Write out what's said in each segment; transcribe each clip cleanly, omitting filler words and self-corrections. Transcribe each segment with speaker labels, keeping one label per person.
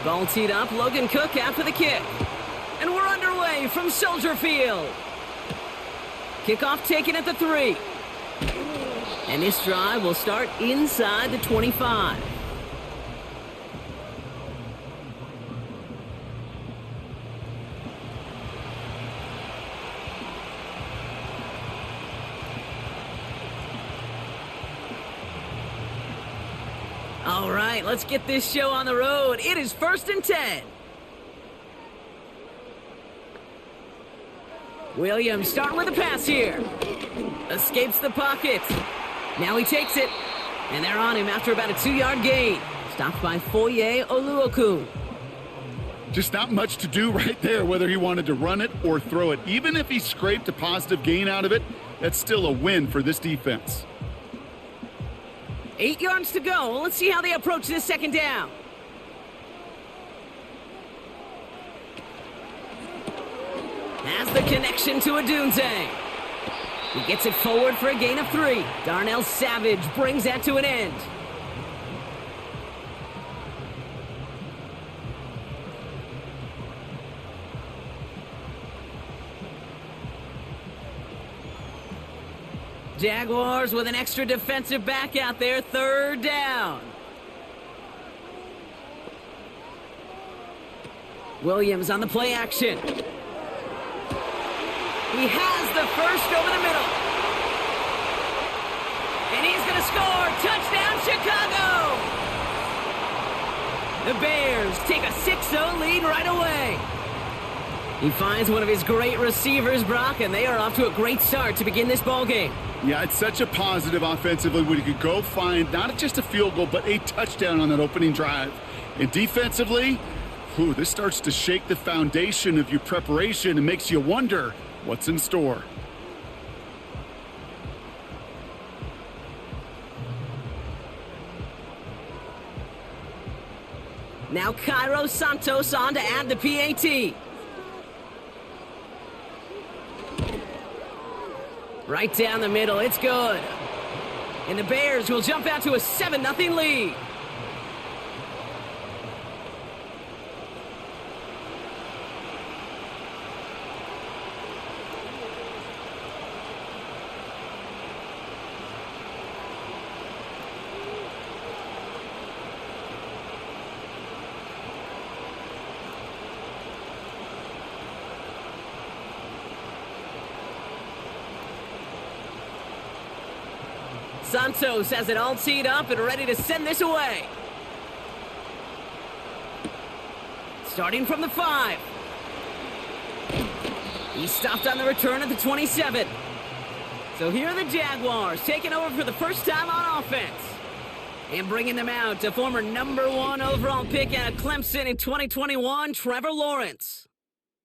Speaker 1: Ball teed up, Logan Cook after the kick. And we're underway from Soldier Field. Kickoff taken at the 3. And this drive will start inside the 25. All right, let's get this show on the road. It is 1st and 10. Williams starting with a pass here. Escapes the pocket. Now he takes it. And they're on him after about a 2-yard gain. Stopped by Foye Oluokun.
Speaker 2: Just not much to do right there, whether he wanted to run it or throw it. Even if he scraped a positive gain out of it, that's still a win for this defense.
Speaker 1: 8 yards to go. Let's see how they approach this 2nd down. Has the connection to Adunze. He gets it forward for a gain of 3. Darnell Savage brings that to an end. Jaguars with an extra defensive back out there, 3rd down. Williams on the play action. He has the first over the middle. And he's going to score. Touchdown, Chicago! The Bears take a 6-0 lead right away. He finds one of his great receivers, Brock, and they are off to a great start to begin this ballgame.
Speaker 2: Yeah, it's such a positive offensively when you could go find not just a field goal, but a touchdown on that opening drive. And defensively, this starts to shake the foundation of your preparation and makes you wonder what's in store.
Speaker 1: Now Cairo Santos on to add the PAT. Right down the middle, it's good. And the Bears will jump out to a 7-0 lead. Santos has it all teed up and ready to send this away. Starting from the 5. He's stopped on the return at the 27. So here are the Jaguars taking over for the first time on offense. And bringing them out to former #1 overall pick out of Clemson in 2021, Trevor Lawrence.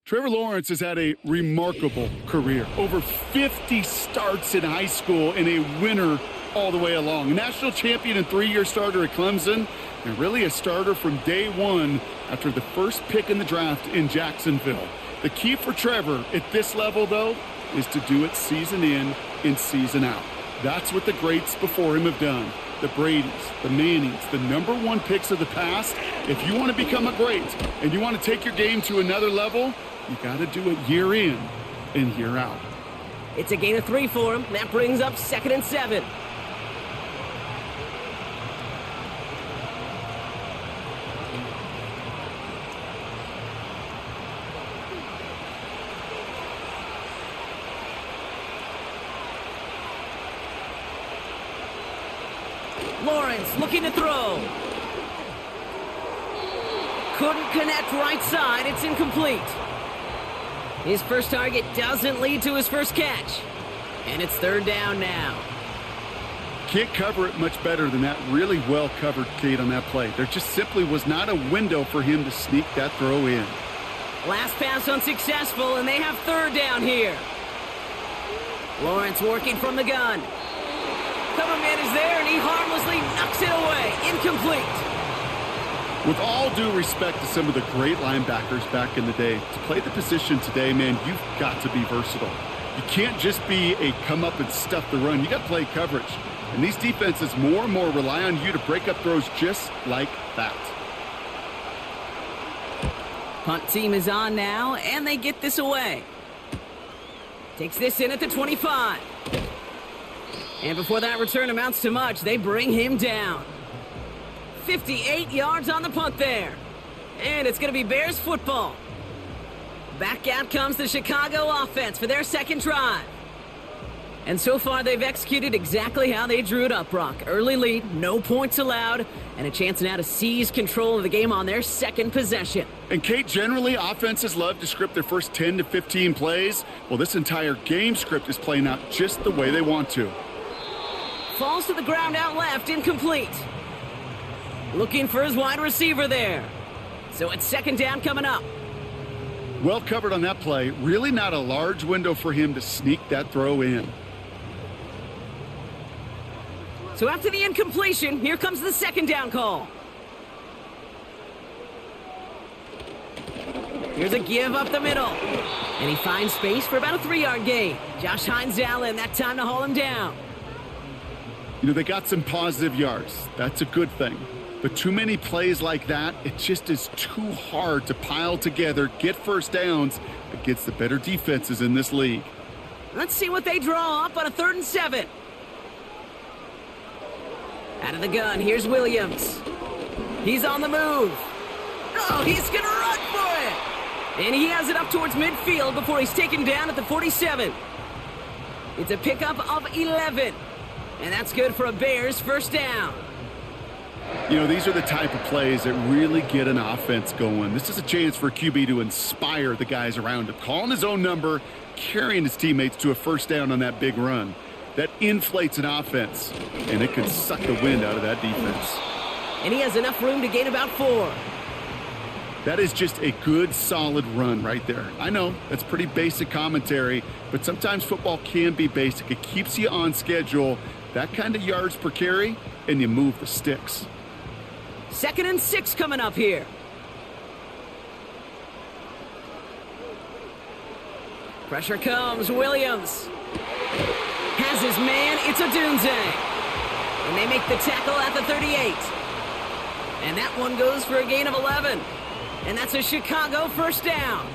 Speaker 2: Trevor Lawrence has had a remarkable career. Over 50 starts in high school and a winner all the way along. A national champion and 3-year starter at Clemson, and really a starter from day one after the first pick in the draft in Jacksonville. The key for Trevor at this level, though, is to do it season in and season out. That's what the greats before him have done. The Bradys, the Mannings, the #1 picks of the past. If you want to become a great and you want to take your game to another level, you got to do it year in and year out.
Speaker 1: It's a gain of 3 for him. That brings up 2nd and 7. Lawrence looking to throw. Couldn't connect right side. It's incomplete. His first target doesn't lead to his first catch. And it's 3rd down now.
Speaker 2: Can't cover it much better than that. Really well covered, Kate, on that play. There just simply was not a window for him to sneak that throw in.
Speaker 1: Last pass unsuccessful, and they have 3rd down here. Lawrence working from the gun. Cover man is there, and he harmlessly knocks it away. Incomplete.
Speaker 2: With all due respect to some of the great linebackers back in the day, to play the position today, man, you've got to be versatile. You can't just be a come up and stuff the run. You got to play coverage. And these defenses more and more rely on you to break up throws just like that.
Speaker 1: Punt team is on now, and they get this away. Takes this in at the 25. And before that return amounts to much, they bring him down. 58 yards on the punt there. And it's going to be Bears football. Back out comes the Chicago offense for their second drive. And so far, they've executed exactly how they drew it up, Brock. Early lead, no points allowed, and a chance now to seize control of the game on their second possession.
Speaker 2: And, Kate, generally, offenses love to script their first 10 to 15 plays. Well, this entire game script is playing out just the way they want to.
Speaker 1: Falls to the ground out left, incomplete. Looking for his wide receiver there. So it's second down coming up.
Speaker 2: Well covered on that play. Really not a large window for him to sneak that throw in.
Speaker 1: So after the incompletion, here comes the second down call. Here's a give up the middle. And he finds space for about a 3-yard gain. Josh Hines-Allen, that time to haul him down.
Speaker 2: You know, they got some positive yards. That's a good thing. But too many plays like that, it just is too hard to pile together, get first downs against the better defenses in this league.
Speaker 1: Let's see what they draw up on a 3rd and 7. Out of the gun, here's Williams. He's on the move. Oh, he's going to run for it. And he has it up towards midfield before he's taken down at the 47. It's a pickup of 11. And that's good for a Bears first down.
Speaker 2: You know, these are the type of plays that really get an offense going. This is a chance for QB to inspire the guys around him. Calling his own number, carrying his teammates to a first down on that big run. That inflates an offense, and it can suck the wind out of that defense.
Speaker 1: And he has enough room to gain about 4.
Speaker 2: That is just a good, solid run right there. I know, that's pretty basic commentary, but sometimes football can be basic. It keeps you on schedule. That kind of yards per carry, and you move the sticks.
Speaker 1: 2nd and 6 coming up here. Pressure comes, Williams. Has his man, it's a Dunze. And they make the tackle at the 38. And that one goes for a gain of 11. And that's a Chicago first down.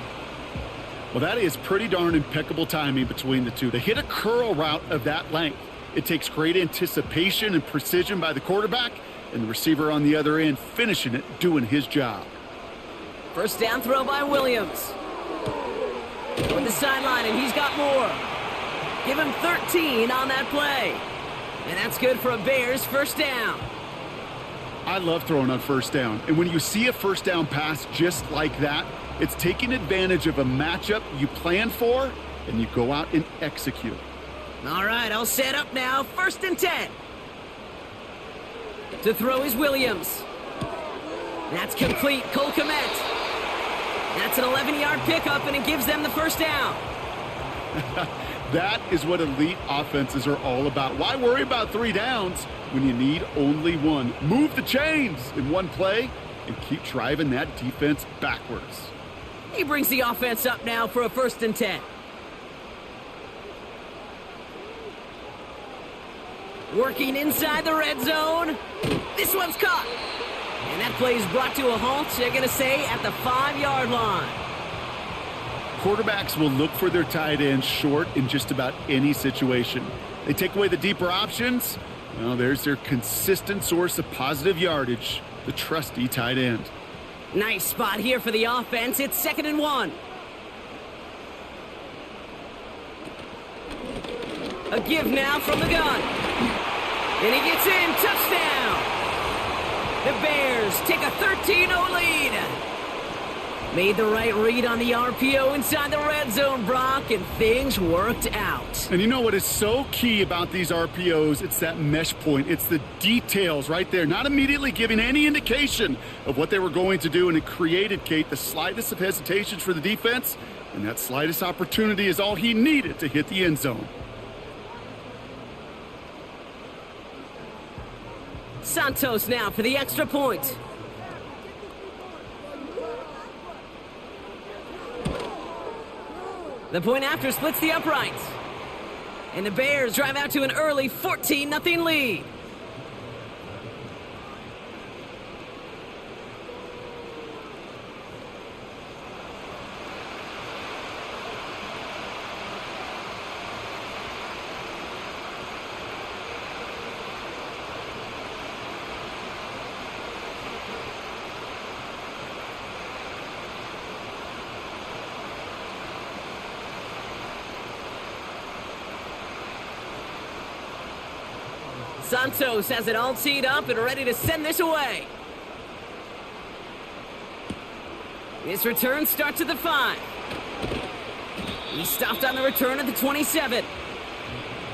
Speaker 2: Well, that is pretty darn impeccable timing between the two. They hit a curl route of that length. It takes great anticipation and precision by the quarterback, and the receiver on the other end finishing it, doing his job.
Speaker 1: First down throw by Williams. With the sideline, and he's got more. Give him 13 on that play. And that's good for a Bears first down.
Speaker 2: I love throwing on first down. And when you see a first down pass just like that, it's taking advantage of a matchup you plan for, and you go out and execute.
Speaker 1: All right, I'll set up now. 1st and 10. To throw is Williams. That's complete. Cole Kmet. That's an 11-yard pickup, and it gives them the first down.
Speaker 2: That is what elite offenses are all about. Why worry about 3 downs when you need only 1? Move the chains in one play and keep driving that defense backwards.
Speaker 1: He brings the offense up now for a 1st and 10. Working inside the red zone. This one's caught. And that play is brought to a halt, they're going to say, at the 5-yard line.
Speaker 2: Quarterbacks will look for their tight end short in just about any situation. They take away the deeper options. Well, there's their consistent source of positive yardage, the trusty tight end.
Speaker 1: Nice spot here for the offense. It's 2nd and 1. A give now from the gun. And he gets in. Touchdown. The Bears take a 13-0 lead. Made the right read on the RPO inside the red zone, Brock, and things worked out.
Speaker 2: And you know what is so key about these RPOs? It's that mesh point. It's the details right there, not immediately giving any indication of what they were going to do, and it created, Kate, the slightest of hesitations for the defense, and that slightest opportunity is all he needed to hit the end zone.
Speaker 1: Santos now for the extra point. The point after splits the uprights. And the Bears drive out to an early 14-0 lead. Santos has it all teed up and ready to send this away. This return starts at the 5. He stopped on the return at the 27.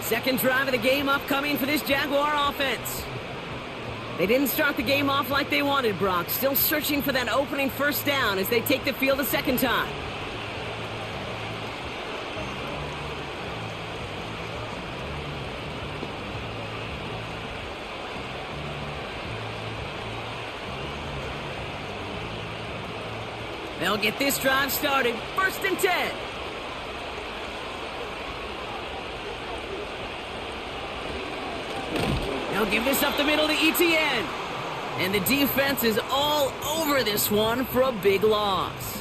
Speaker 1: Second drive of the game upcoming for this Jaguar offense. They didn't start the game off like they wanted, Brock. Still searching for that opening first down as they take the field a second time. They'll get this drive started. 1st and 10. They'll give this up the middle to ETN. And the defense is all over this one for a big loss.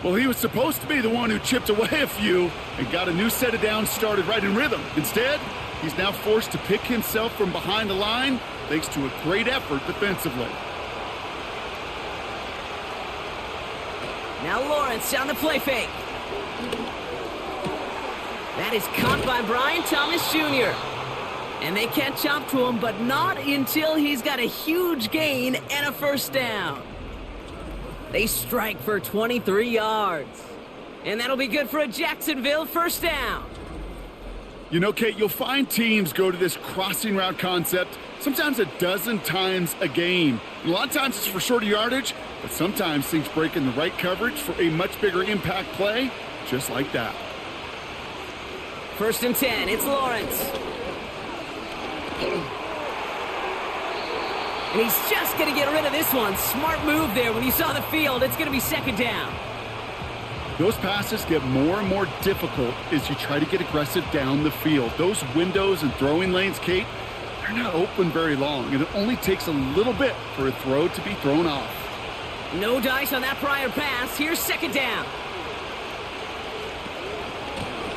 Speaker 2: Well, he was supposed to be the one who chipped away a few and got a new set of downs started right in rhythm. Instead, he's now forced to pick himself from behind the line thanks to a great effort defensively.
Speaker 1: Now Lawrence on the play fake. That is caught by Brian Thomas Jr. And they catch up to him, but not until he's got a huge gain and a first down. They strike for 23 yards. And that'll be good for a Jacksonville first down.
Speaker 2: You know, Kate, you'll find teams go to this crossing route concept sometimes a dozen times a game. And a lot of times it's for shorter yardage, but sometimes things break in the right coverage for a much bigger impact play, just like that.
Speaker 1: 1st and 10, it's Lawrence. And he's just going to get rid of this one. Smart move there when you saw the field. It's going to be second down.
Speaker 2: Those passes get more and more difficult as you try to get aggressive down the field. Those windows and throwing lanes, Kate, they're not open very long, and it only takes a little bit for a throw to be thrown off.
Speaker 1: No dice on that prior pass. Here's second down.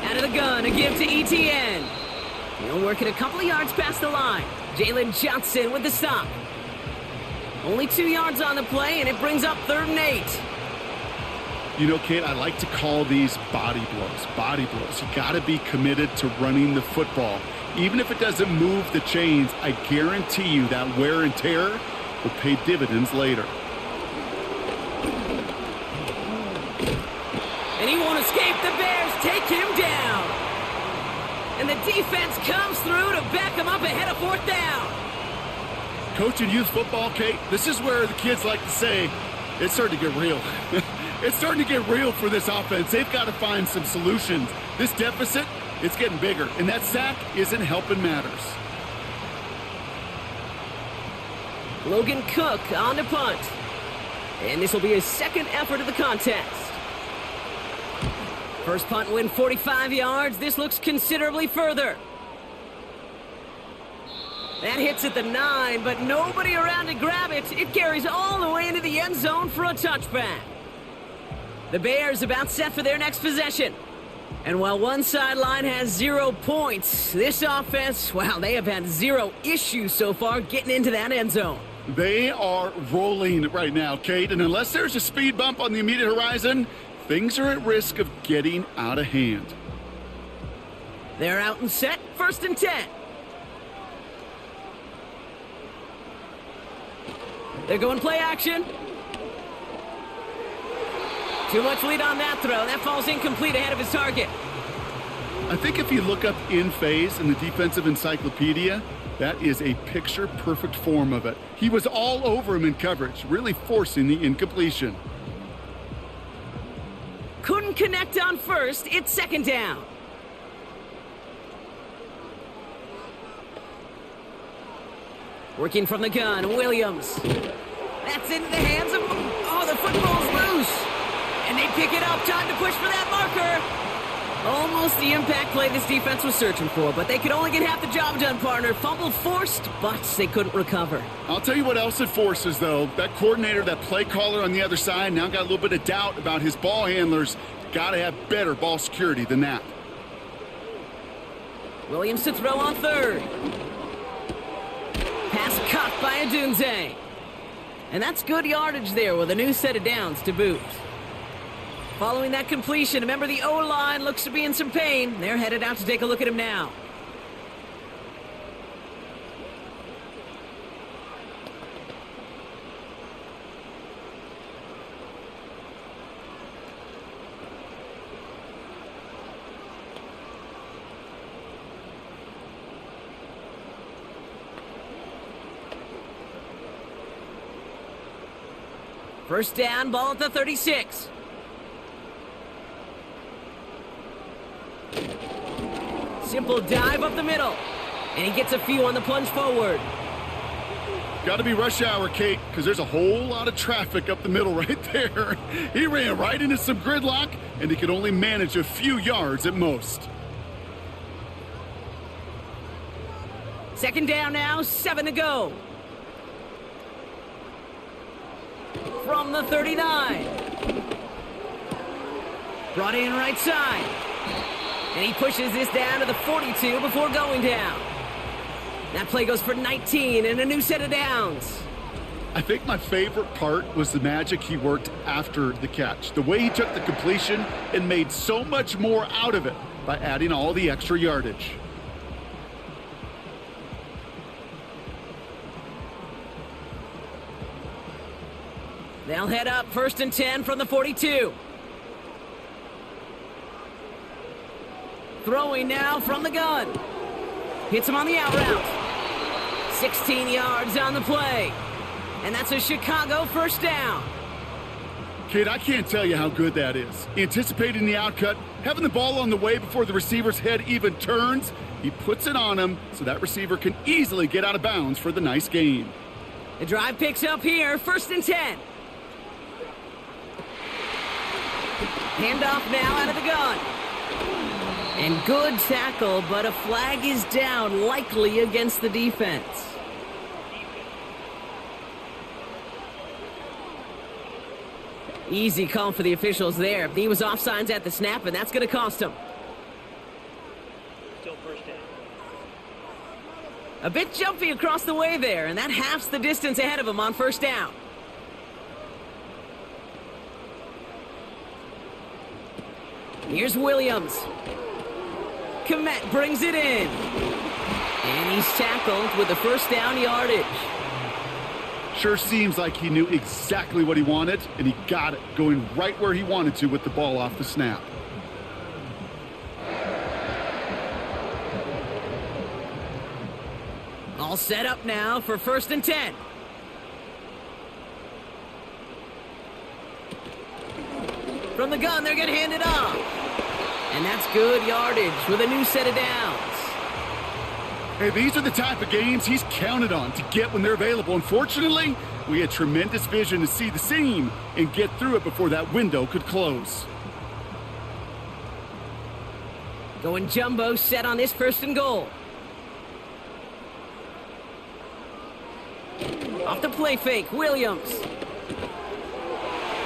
Speaker 1: Out of the gun, a give to ETN. He'll work it a couple of yards past the line. Jalen Johnson with the stop. Only 2 yards on the play, and it brings up 3rd and 8.
Speaker 2: You know, Kate, I like to call these body blows. Body blows. You got to be committed to running the football. Even if it doesn't move the chains, I guarantee you that wear and tear will pay dividends later.
Speaker 1: And he won't escape. The Bears take him down. And the defense comes through to back him up ahead of 4th down.
Speaker 2: Coaching youth football, Kate, this is where the kids like to say, it's starting to get real. It's starting to get real for this offense. They've got to find some solutions. This deficit, it's getting bigger, and that sack isn't helping matters.
Speaker 1: Logan Cook on to punt. And this will be his second effort of the contest. First punt win 45 yards. This looks considerably further. That hits at the 9, but nobody around to grab it. It carries all the way into the end zone for a touchback. The Bears about set for their next possession. And while one sideline has 0 points, this offense, wow, they have had 0 issues so far getting into that end zone.
Speaker 2: They are rolling right now, Kate, and unless there's a speed bump on the immediate horizon, things are at risk of getting out of hand.
Speaker 1: They're out and set, 1st and 10. They're going play action. Too much lead on that throw. That falls incomplete ahead of his target.
Speaker 2: I think if you look up in phase in the defensive encyclopedia, that is a picture-perfect form of it. He was all over him in coverage, really forcing the incompletion.
Speaker 1: Couldn't connect on first. It's second down. Working from the gun, Williams. That's into the hands of... Oh, the football's loose. And they pick it up. Time to push for that marker. Almost the impact play this defense was searching for, but they could only get half the job done, partner. Fumble forced, but they couldn't recover.
Speaker 2: I'll tell you what else it forces, though. That coordinator, that play caller on the other side, now got a little bit of doubt about his ball handlers. Got to have better ball security than that.
Speaker 1: Williams to throw on 3rd. Pass caught by Adunze. And that's good yardage there with a new set of downs to boot. Following that completion, remember the O-line looks to be in some pain. They're headed out to take a look at him now. First down, ball at the 36. Simple dive up the middle. And he gets a few on the plunge forward.
Speaker 2: Got to be rush hour, Kate, because there's a whole lot of traffic up the middle right there. He ran right into some gridlock, and he could only manage a few yards at most.
Speaker 1: Second down now, 7 to go. From the 39. Brought in right side. And he pushes this down to the 42 before going down. That play goes for 19 and a new set of downs.
Speaker 2: I think my favorite part was the magic he worked after the catch. The way he took the completion and made so much more out of it by adding all the extra yardage.
Speaker 1: They'll head up first and 10 from the 42. Throwing now from the gun. Hits him on the out route. 16 yards on the play. And that's a Chicago first down.
Speaker 2: Kid, I can't tell you how good that is. Anticipating the outcut, having the ball on the way before the receiver's head even turns. He puts it on him so that receiver can easily get out of bounds for the nice gain.
Speaker 1: The drive picks up here, first and 10. Handoff now out of the gun. And good tackle, but a flag is down, likely against the defense. Easy call for the officials there. He was offsides at the snap, and that's going to cost him.
Speaker 3: Still first down.
Speaker 1: A bit jumpy across the way there, and that halves the distance ahead of him on first down. Here's Williams. Komet brings it in. And he's tackled with the first down yardage.
Speaker 2: Sure seems like he knew exactly what he wanted, and he got it, going right where he wanted to with the ball off the snap.
Speaker 1: All set up now for first and 10. From the gun, they're going to hand it off. And that's good yardage with a new set of downs.
Speaker 2: Hey, these are the type of games he's counted on to get when they're available. Unfortunately, we had tremendous vision to see the seam and get through it before that window could close.
Speaker 1: Going jumbo set on this first and goal. Off the play fake, Williams.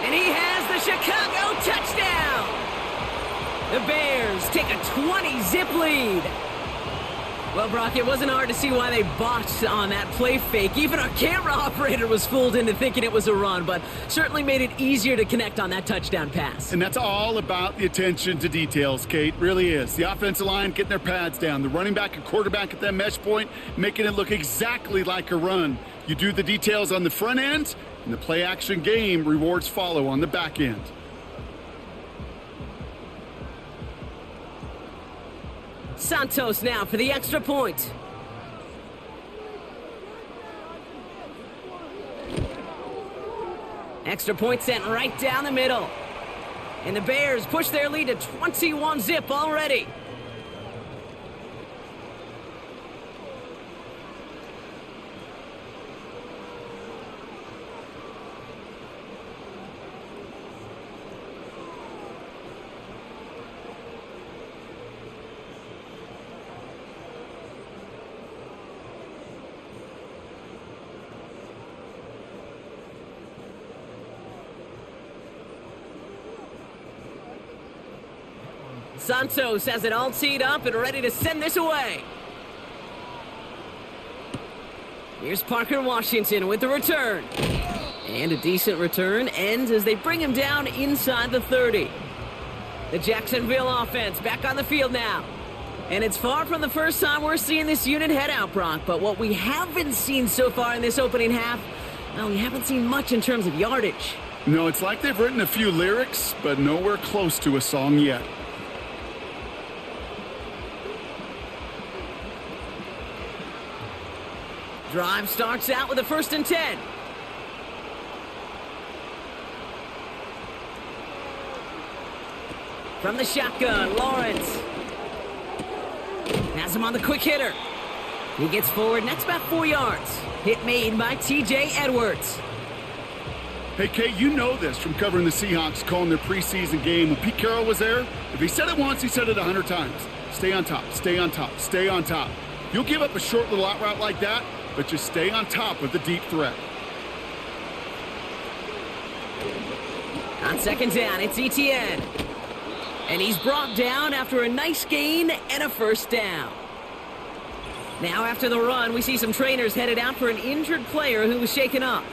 Speaker 1: And he has the Chicago touchdown. The Bears take a 20-zip lead. Well, Brock, it wasn't hard to see why they botched on that play fake. Even our camera operator was fooled into thinking it was a run, but certainly made it easier to connect on that touchdown pass.
Speaker 2: And that's all about the attention to details, Kate. Really is. The offensive line getting their pads down. The running back and quarterback at that mesh point, making it look exactly like a run. You do the details on the front end, and the play-action game rewards follow on the back end.
Speaker 1: Santos now for the extra point. Extra point sent right down the middle. And the Bears push their lead to 21-zip already. Santos has it all teed up and ready to send this away. Here's Parker Washington with the return. And a decent return ends as they bring him down inside the 30. The Jacksonville offense back on the field now. And it's far from the first time we're seeing this unit head out, Brock. But what we haven't seen so far in this opening half, well, we haven't seen much in terms of yardage.
Speaker 2: No, it's like they've written a few lyrics, but nowhere close to a song yet.
Speaker 1: Drive starts out with a first and 10. From the shotgun, Lawrence has him on the quick hitter. He gets forward, next about 4 yards. Hit made by T.J. Edwards.
Speaker 2: Hey, Kate, you know this from covering the Seahawks, calling their preseason game. When Pete Carroll was there, if he said it once, he said it 100 times. Stay on top, stay on top, stay on top. You'll give up a short little out route like that, but just stay on top of the deep threat.
Speaker 1: On second down, it's Etienne. And he's brought down after a nice gain and a first down. Now after the run, we see some trainers headed out for an injured player who was shaken up.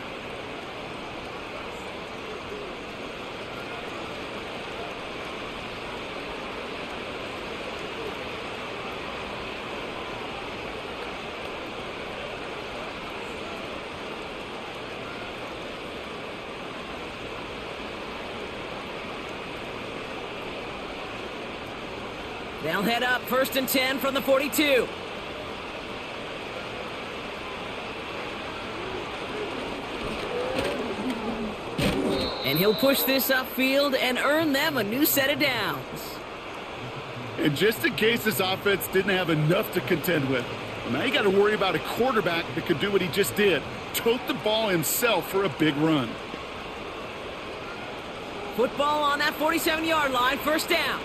Speaker 1: They'll head up 1st and 10 from the 42. And he'll push this upfield and earn them a new set of downs.
Speaker 2: And just in case this offense didn't have enough to contend with, well, now you got to worry about a quarterback that could do what he just did. Tote the ball himself for a big run.
Speaker 1: Football on that 47-yard line, first down.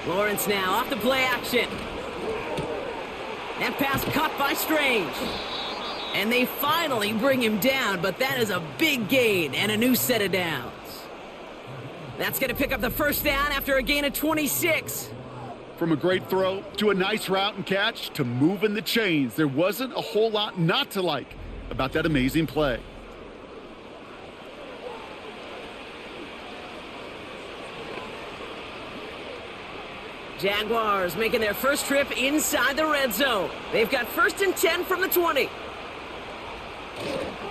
Speaker 1: Lawrence now off the play action. That pass caught by Strange. And they finally bring him down, but that is a big gain and a new set of downs. That's going to pick up the first down after a gain of 26.
Speaker 2: From a great throw to a nice route and catch to moving the chains, there wasn't a whole lot not to like about that amazing play.
Speaker 1: Jaguars making their first trip inside the red zone. They've got 1st and 10 from the 20.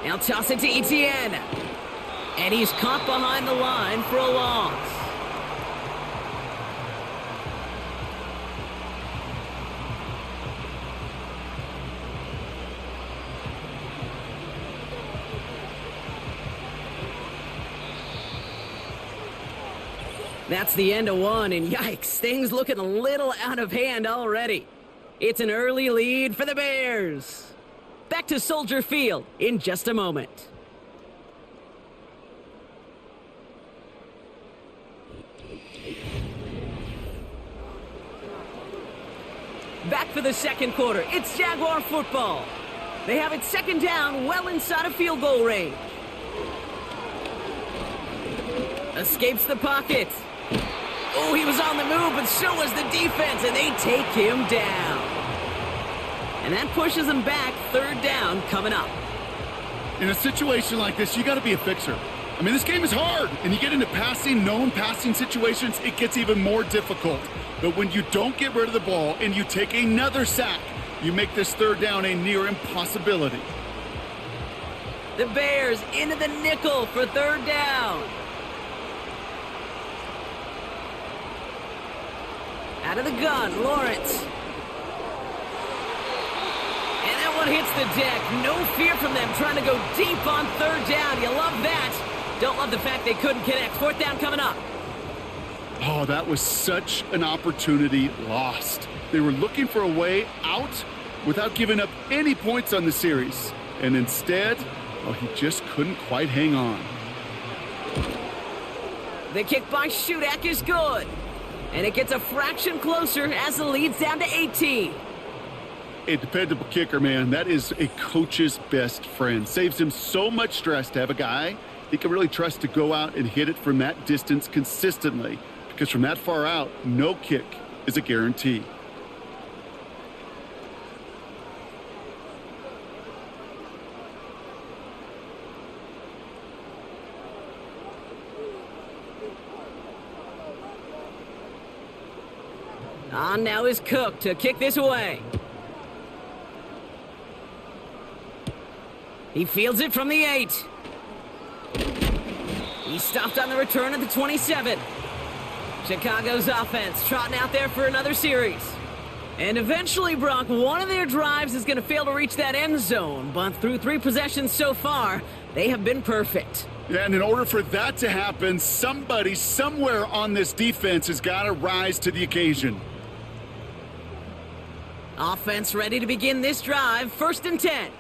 Speaker 1: Now toss it to Etienne. And he's caught behind the line for a loss. That's the end of one, and yikes, things looking a little out of hand already. It's an early lead for the Bears. Back to Soldier Field in just a moment. Back for the second quarter, it's Jaguar football. They have it 2nd down, well inside of field goal range. Escapes the pocket. Oh, he was on the move, but so was the defense, and they take him down. And that pushes them back, 3rd down coming up.
Speaker 2: In a situation like this, you got to be a fixer. I mean, this game is hard, and you get into known passing situations, it gets even more difficult. But when you don't get rid of the ball and you take another sack, you make this 3rd down a near impossibility.
Speaker 1: The Bears into the nickel for 3rd down. Out of the gun, Lawrence. And that one hits the deck. No fear from them trying to go deep on 3rd down. You love that. Don't love the fact they couldn't connect. 4th down coming up.
Speaker 2: Oh, that was such an opportunity lost. They were looking for a way out without giving up any points on the series. And instead, well, he just couldn't quite hang on.
Speaker 1: The kick by Shudak is good. And it gets a fraction closer as the lead's down to 18.
Speaker 2: A dependable kicker, man. That is a coach's best friend. Saves him so much stress to have a guy he can really trust to go out and hit it from that distance consistently. Because from that far out, no kick is a guarantee.
Speaker 1: On now is Cook to kick this away. He fields it from the 8. He stopped on the return at the 27. Chicago's offense trotting out there for another series. And eventually, Brock, one of their drives is going to fail to reach that end zone. But through 3 possessions so far, they have been perfect.
Speaker 2: Yeah, and in order for that to happen, somebody somewhere on this defense has got to rise to the occasion.
Speaker 1: Offense ready to begin this drive. 1st and 10.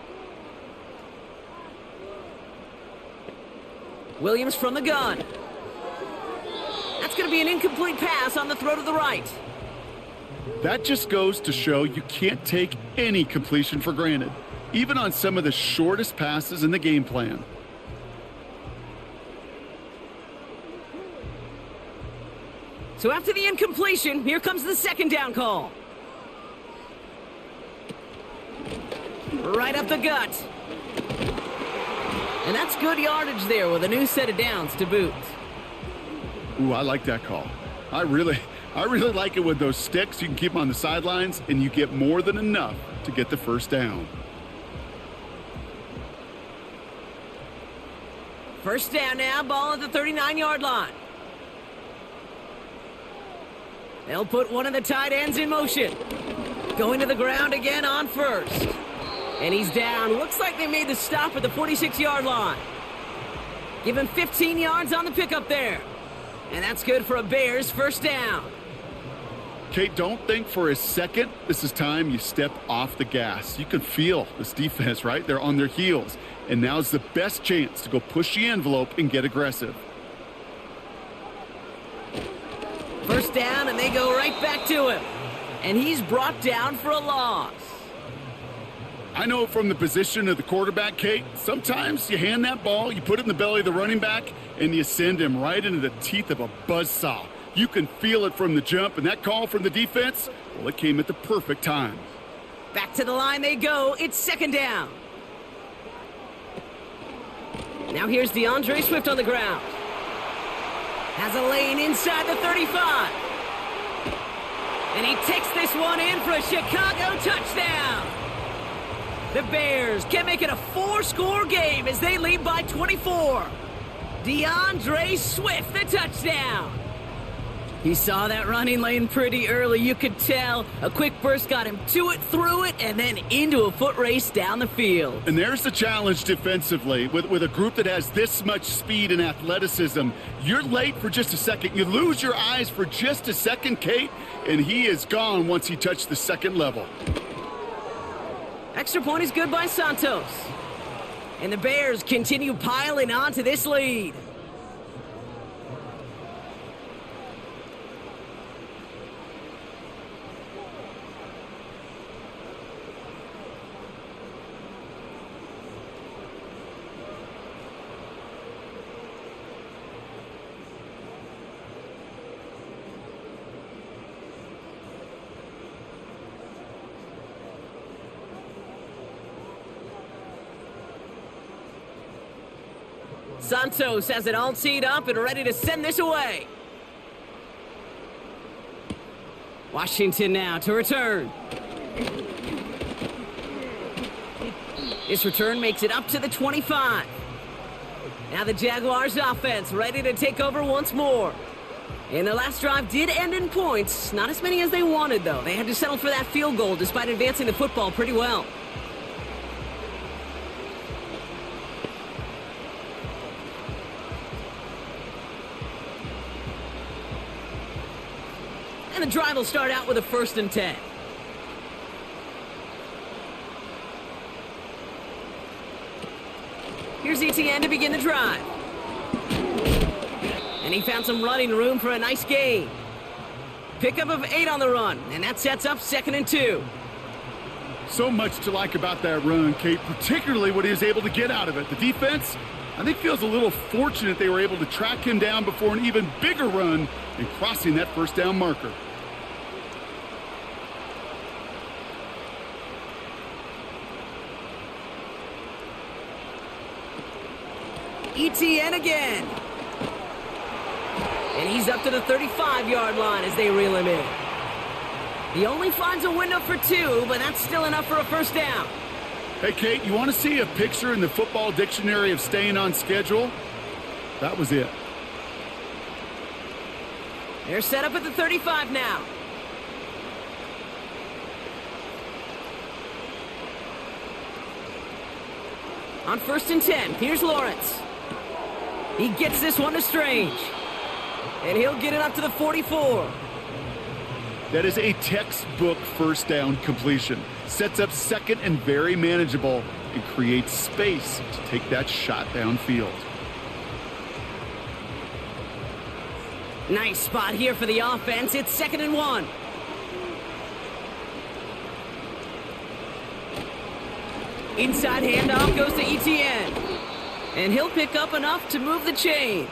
Speaker 1: Williams from the gun. That's going to be an incomplete pass on the throw to the right.
Speaker 2: That just goes to show you can't take any completion for granted, even on some of the shortest passes in the game plan.
Speaker 1: So after the incompletion, here comes the 2nd down call. Right up the gut. And that's good yardage there with a new set of downs to boot.
Speaker 2: Ooh, I like that call. I really like it with those sticks. You can keep them on the sidelines, and you get more than enough to get the 1st down.
Speaker 1: 1st down now, ball at the 39-yard line. They'll put one of the tight ends in motion. Going to the ground again on 1st. And he's down. Looks like they made the stop at the 46-yard line. Give him 15 yards on the pickup there. And that's good for a Bears 1st down.
Speaker 2: Kate, don't think for a second this is time you step off the gas. You can feel this defense, right? They're on their heels. And now's the best chance to go push the envelope and get aggressive.
Speaker 1: 1st down, and they go right back to him. And he's brought down for a loss.
Speaker 2: I know from the position of the quarterback, Kate, sometimes you hand that ball, you put it in the belly of the running back, and you send him right into the teeth of a buzzsaw. You can feel it from the jump, and that call from the defense, well, it came at the perfect time.
Speaker 1: Back to the line they go. It's 2nd down. Now here's DeAndre Swift on the ground. Has a lane inside the 35. And he takes this one in for a Chicago touchdown. The Bears can make it a 4-score game as they lead by 24. DeAndre Swift, the touchdown. He saw that running lane pretty early, you could tell. A quick burst got him to it, through it, and then into a foot race down the field.
Speaker 2: And there's the challenge defensively. With a group that has this much speed and athleticism, you're late for just a second. You lose your eyes for just a second, Kate, and he is gone once he touched the 2nd level.
Speaker 1: Extra point is good by Santos. And the Bears continue piling on to this lead. Santos has it all teed up and ready to send this away. Washington now to return. This return makes it up to the 25. Now the Jaguars offense ready to take over once more. And the last drive did end in points. Not as many as they wanted, though. They had to settle for that field goal despite advancing the football pretty well. And the drive will start out with a 1st and 10. Here's ETN to begin the drive. And he found some running room for a nice gain. Pickup of 8 on the run, and that sets up 2nd and 2.
Speaker 2: So much to like about that run, Kate, particularly what he was able to get out of it. The defense, I think, feels a little fortunate they were able to track him down before an even bigger run and crossing that 1st down marker.
Speaker 1: ETN again. And he's up to the 35-yard line as they reel him in. He only finds a window for 2, but that's still enough for a 1st down.
Speaker 2: Hey, Kate, you want to see a picture in the football dictionary of staying on schedule? That was it.
Speaker 1: They're set up at the 35 now. On 1st and 10, here's Lawrence. He gets this one to Strange. And he'll get it up to the 44.
Speaker 2: That is a textbook first down completion. Sets up second and very manageable and creates space to take that shot downfield.
Speaker 1: Nice spot here for the offense. It's 2nd and 1. Inside handoff goes to Etienne. And he'll pick up enough to move the chains.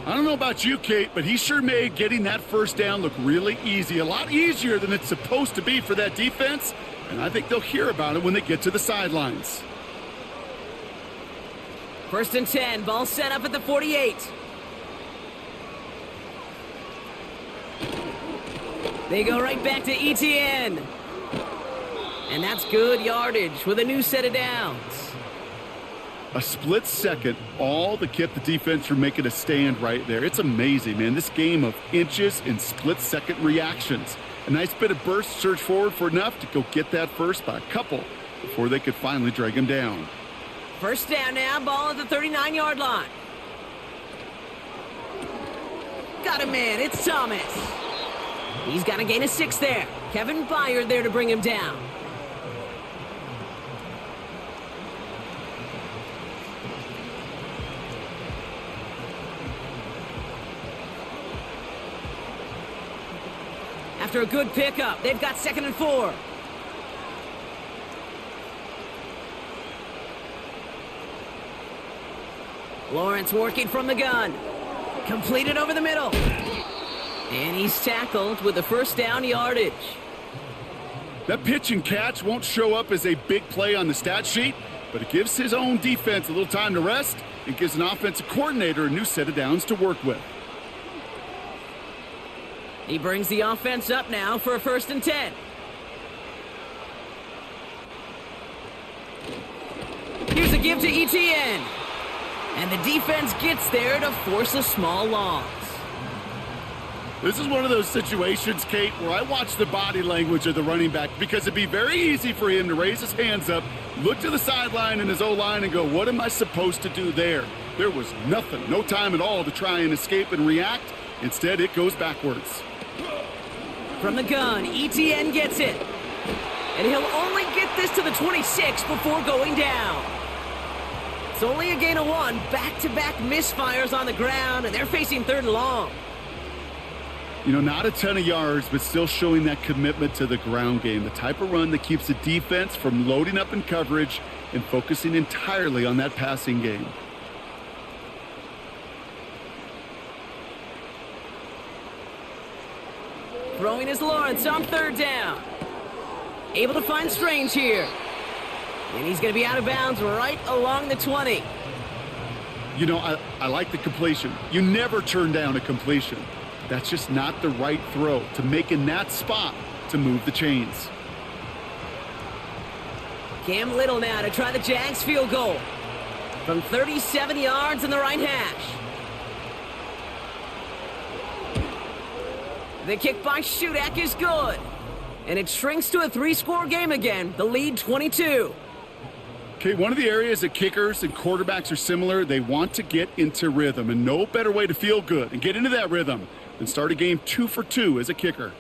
Speaker 2: I don't know about you, Kate, but he sure made getting that first down look really easy. A lot easier than it's supposed to be for that defense. And I think they'll hear about it when they get to the sidelines.
Speaker 1: 1st and 10. Ball set up at the 48. They go right back to Etienne. And that's good yardage with a new set of downs.
Speaker 2: A split second, all that kept the defense from making a stand right there. It's amazing, man. This game of inches and split-second reactions. A nice bit of burst, surge forward for enough to go get that first by a couple before they could finally drag him down.
Speaker 1: 1st down now, ball at the 39-yard line. Got a man, it's Thomas. He's got a gain of 6 there. Kevin Byard there to bring him down. After a good pickup, they've got 2nd and 4. Lawrence working from the gun. Completed over the middle. And he's tackled with the 1st down yardage.
Speaker 2: That pitch and catch won't show up as a big play on the stat sheet, but it gives his own defense a little time to rest and gives an offensive coordinator a new set of downs to work with.
Speaker 1: He brings the offense up now for a 1st and 10. Here's a give to Etienne. And the defense gets there to force a small loss.
Speaker 2: This is one of those situations, Kate, where I watch the body language of the running back because it'd be very easy for him to raise his hands up, look to the sideline in his O-line and go, what am I supposed to do there? There was nothing, no time at all to try and escape and react. Instead, it goes backwards.
Speaker 1: From the gun, Etienne gets it. And he'll only get this to the 26 before going down. It's only a gain of 1. Back-to-back misfires on the ground, and they're facing 3rd and long.
Speaker 2: You know, not a ton of yards, but still showing that commitment to the ground game. The type of run that keeps the defense from loading up in coverage and focusing entirely on that passing game.
Speaker 1: Throwing is Lawrence on 3rd down. Able to find Strange here. And he's going to be out of bounds right along the 20.
Speaker 2: You know, I like the completion. You never turn down a completion. That's just not the right throw to make in that spot to move the chains.
Speaker 1: Cam Little now to try the Jags field goal. From 37 yards in the right hash. The kick by Shudak is good. And it shrinks to a 3-score game again. The lead 22.
Speaker 2: Okay, one of the areas that kickers and quarterbacks are similar, they want to get into rhythm. And no better way to feel good and get into that rhythm than start a game 2 for 2 as a kicker.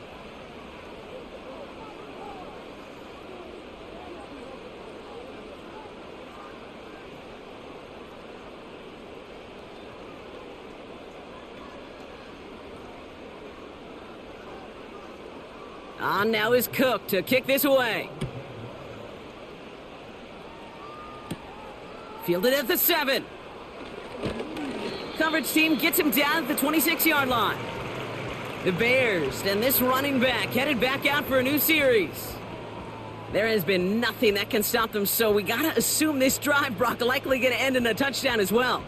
Speaker 1: On now is Cook to kick this away. Fielded at the 7. Coverage team gets him down at the 26-yard line. The Bears and this running back headed back out for a new series. There has been nothing that can stop them, so we got to assume this drive, Brock, likely going to end in a touchdown as well.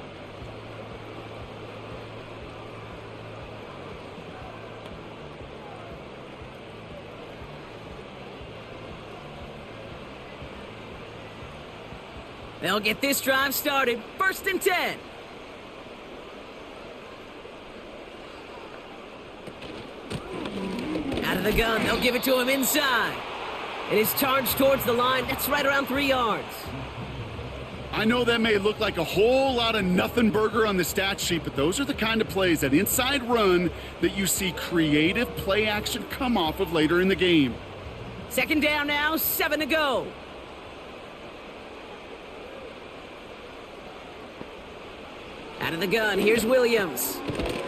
Speaker 1: They'll get this drive started. 1st and 10. Out of the gun, they'll give it to him inside. It is charged towards the line. That's right around 3 yards.
Speaker 2: I know that may look like a whole lot of nothing burger on the stat sheet, but those are the kind of plays, that inside run, that you see creative play action come off of later in the game.
Speaker 1: Second down now, 7 to go. Out of the gun, here's Williams.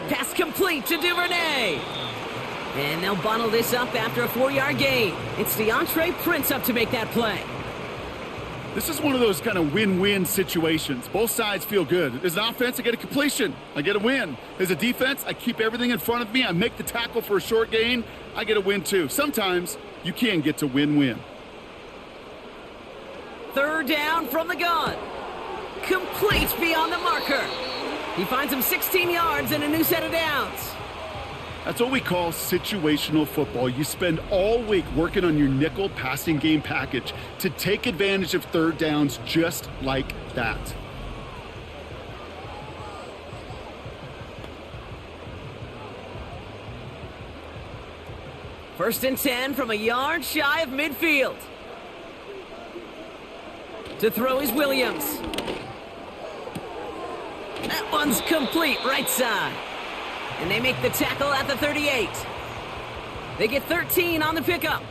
Speaker 1: Pass complete to Duvernay. And they'll bottle this up after a 4-yard gain. It's DeAndre Prince up to make that play.
Speaker 2: This is one of those kind of win-win situations. Both sides feel good. As an offense, I get a completion. I get a win. As a defense, I keep everything in front of me. I make the tackle for a short gain. I get a win too. Sometimes you can get to win-win.
Speaker 1: Third down from the gun. Complete beyond the marker. He finds him 16 yards and a new set of downs.
Speaker 2: That's what we call situational football. You spend all week working on your nickel passing game package to take advantage of third downs just like that.
Speaker 1: First and 10 from a yard shy of midfield. To throw is Williams. That one's complete, right side. And they make the tackle at the 38. They get 13 on the pickup.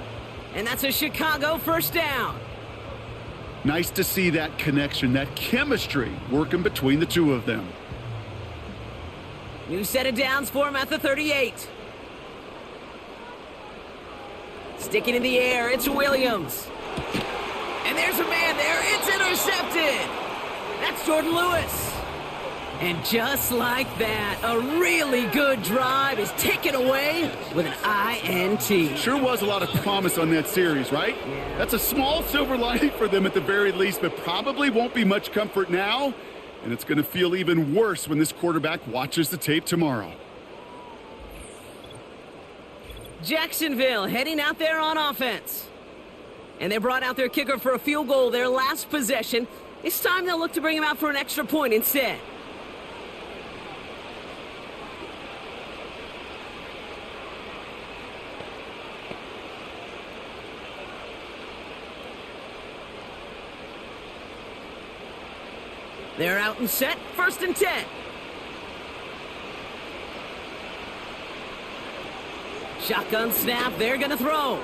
Speaker 1: And that's a Chicago first down.
Speaker 2: Nice to see that connection, that chemistry working between the two of them.
Speaker 1: New set of downs for him at the 38. Sticking in the air, it's Williams. And there's a man there. It's intercepted. That's Jordan Lewis. And just like that, a really good drive is taken away with an INT.
Speaker 2: Sure was a lot of promise on that series, right?
Speaker 1: Yeah.
Speaker 2: That's a small silver lining for them at the very least, but probably won't be much comfort now. And it's going to feel even worse when this quarterback watches the tape tomorrow.
Speaker 1: Jacksonville heading out there on offense. And they brought out their kicker for a field goal their last possession. This time they'll look to bring him out for an extra point instead. They're out and set. First and 10. Shotgun snap. They're going to throw.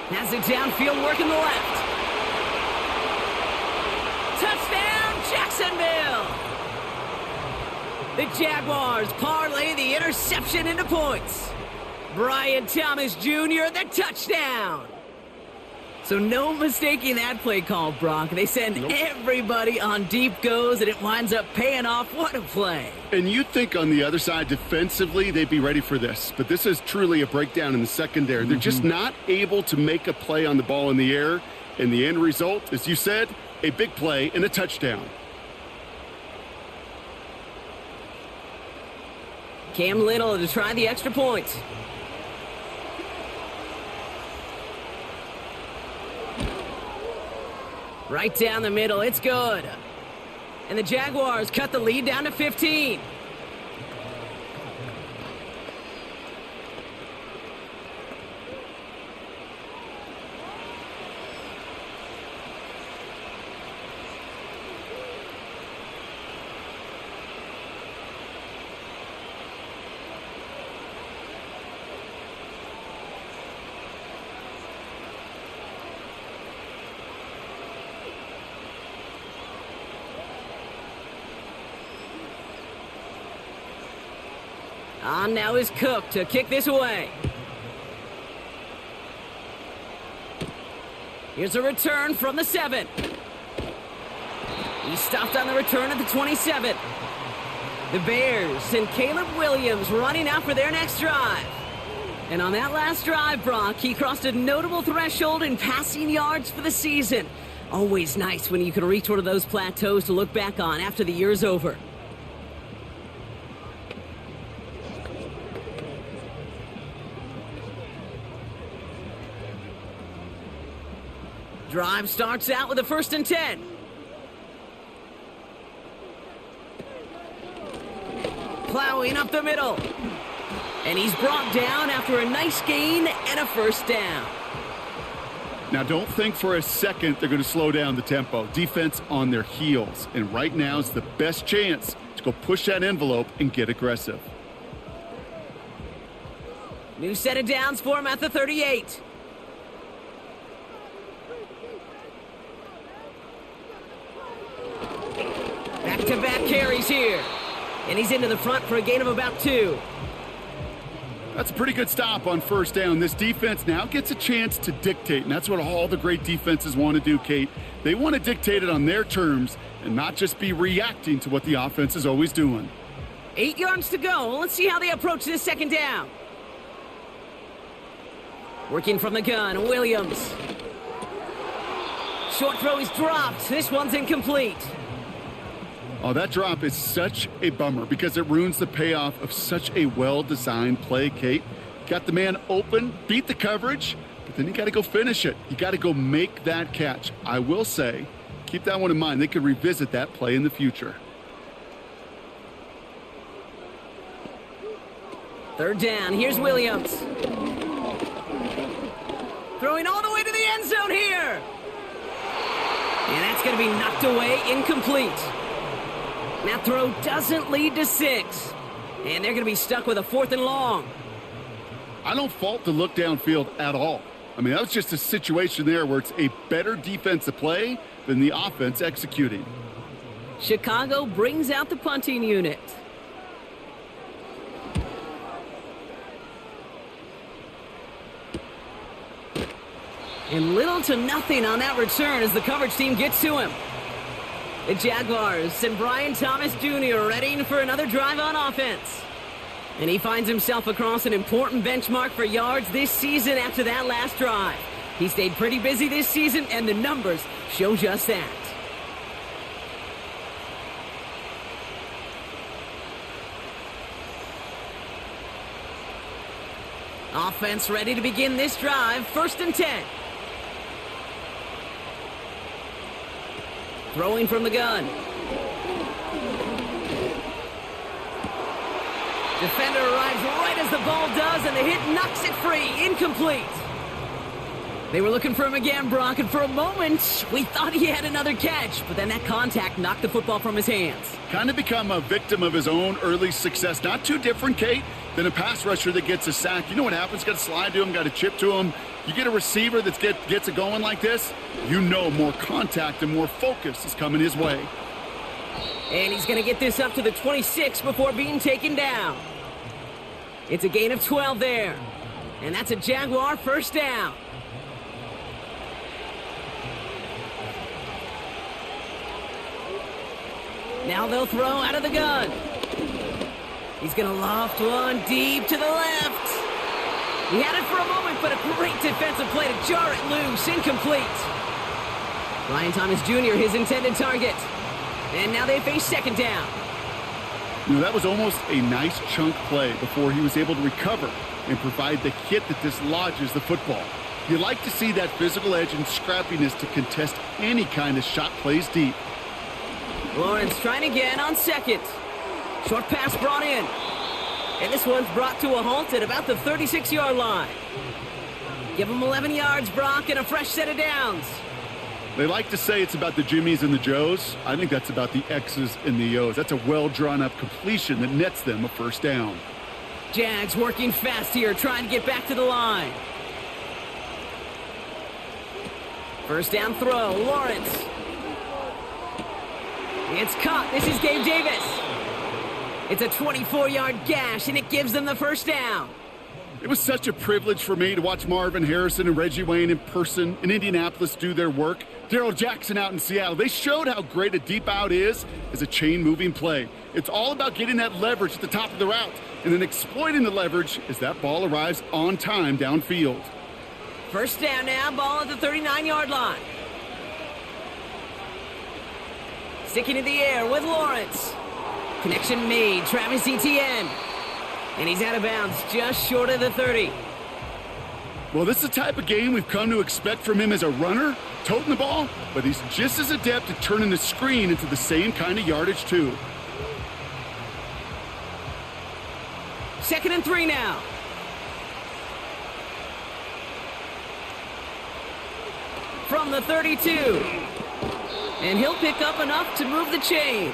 Speaker 1: Has it downfield, working the left. Touchdown, Jacksonville! The Jaguars parlay the interception into points. Brian Thomas Jr., the touchdown. So no mistaking that play call, Brock. They send everybody on deep goes, and it winds up paying off. What a play.
Speaker 2: And you'd think on the other side, defensively, they'd be ready for this. But this is truly a breakdown in the secondary. They're just not able to make a play on the ball in the air. And the end result, as you said, a big play and a touchdown.
Speaker 1: Cam Little to try the extra point. Right down the middle, it's good. And the Jaguars cut the lead down to 15. On now is Cook to kick this away. Here's a return from the 7. He stopped on the return at the 27. The Bears and Caleb Williams running out for their next drive. And on that last drive, Brock, he crossed a notable threshold in passing yards for the season. Always nice when you can reach one of those plateaus to look back on after the year's over. Drive starts out with a first and 10. Plowing up the middle. And he's brought down after a nice gain and a first down.
Speaker 2: Now, don't think for a second they're going to slow down the tempo. Defense on their heels. And right now is the best chance to go push that envelope and get aggressive.
Speaker 1: New set of downs for him at the 38. Back-to-back carries here. And he's into the front for a gain of about 2.
Speaker 2: That's a pretty good stop on first down. This defense now gets a chance to dictate, and that's what all the great defenses want to do, Kate. They want to dictate it on their terms and not just be reacting to what the offense is always doing.
Speaker 1: 8 yards to go. Let's see how they approach this second down. Working from the gun, Williams. Short throw is dropped. This one's incomplete.
Speaker 2: Oh, that drop is such a bummer because it ruins the payoff of such a well-designed play, Kate. Got the man open, beat the coverage, but then you got to go finish it. You got to go make that catch. I will say, keep that one in mind. They could revisit that play in the future.
Speaker 1: Third down. Here's Williams. Throwing all the way to the end zone here. And that's going to be knocked away, incomplete. That throw doesn't lead to 6. And they're going to be stuck with a 4th and long.
Speaker 2: I don't fault the look downfield at all. I mean, that was just a situation there where it's a better defensive play than the offense executing.
Speaker 1: Chicago brings out the punting unit. And little to nothing on that return as the coverage team gets to him. The Jaguars send Brian Thomas Jr. readying for another drive on offense. And he finds himself across an important benchmark for yards this season after that last drive. He stayed pretty busy this season, and the numbers show just that. Offense ready to begin this drive. 1st and 10. Throwing from the gun. Defender arrives right as the ball does, and the hit knocks it free. Incomplete. They were looking for him again, Brock, and for a moment, we thought he had another catch, but then that contact knocked the football from his hands.
Speaker 2: Kind of become a victim of his own early success. Not too different, Kate, than a pass rusher that gets a sack. You know what happens? Got to slide to him, got to chip to him. You get a receiver that gets it going like this, you know more contact and more focus is coming his way.
Speaker 1: And he's going to get this up to the 26 before being taken down. It's a gain of 12 there. And that's a Jaguar 1st down. Now they'll throw out of the gun. He's going to loft one deep to the left. He had it for a moment, but a great defensive play to jar it loose. Incomplete. Brian Thomas Jr., his intended target. And now they face 2nd down.
Speaker 2: You know, that was almost a nice chunk play before he was able to recover and provide the hit that dislodges the football. You like to see that physical edge and scrappiness to contest any kind of shot plays deep.
Speaker 1: Lawrence trying again on 2nd. Short pass brought in. And this one's brought to a halt at about the 36-yard line. Give him 11 yards, Brock, and a fresh set of downs.
Speaker 2: They like to say it's about the Jimmies and the Joes. I think that's about the X's and the O's. That's a well-drawn-up completion that nets them a 1st down.
Speaker 1: Jags working fast here, trying to get back to the line. 1st down throw, Lawrence. It's caught. This is Gabe Davis. It's a 24-yard gash, and it gives them the 1st down.
Speaker 2: It was such a privilege for me to watch Marvin Harrison and Reggie Wayne in person in Indianapolis do their work. Darrell Jackson out in Seattle. They showed how great a deep out is as a chain-moving play. It's all about getting that leverage at the top of the route and then exploiting the leverage as that ball arrives on time downfield.
Speaker 1: 1st down now, ball at the 39-yard line. Sticking in the air with Lawrence. Connection made, Travis Etienne. And he's out of bounds, just short of the 30.
Speaker 2: Well, this is the type of game we've come to expect from him as a runner, toting the ball, but he's just as adept at turning the screen into the same kind of yardage, too.
Speaker 1: 2nd and 3 now. from the 32. And he'll pick up enough to move the chains.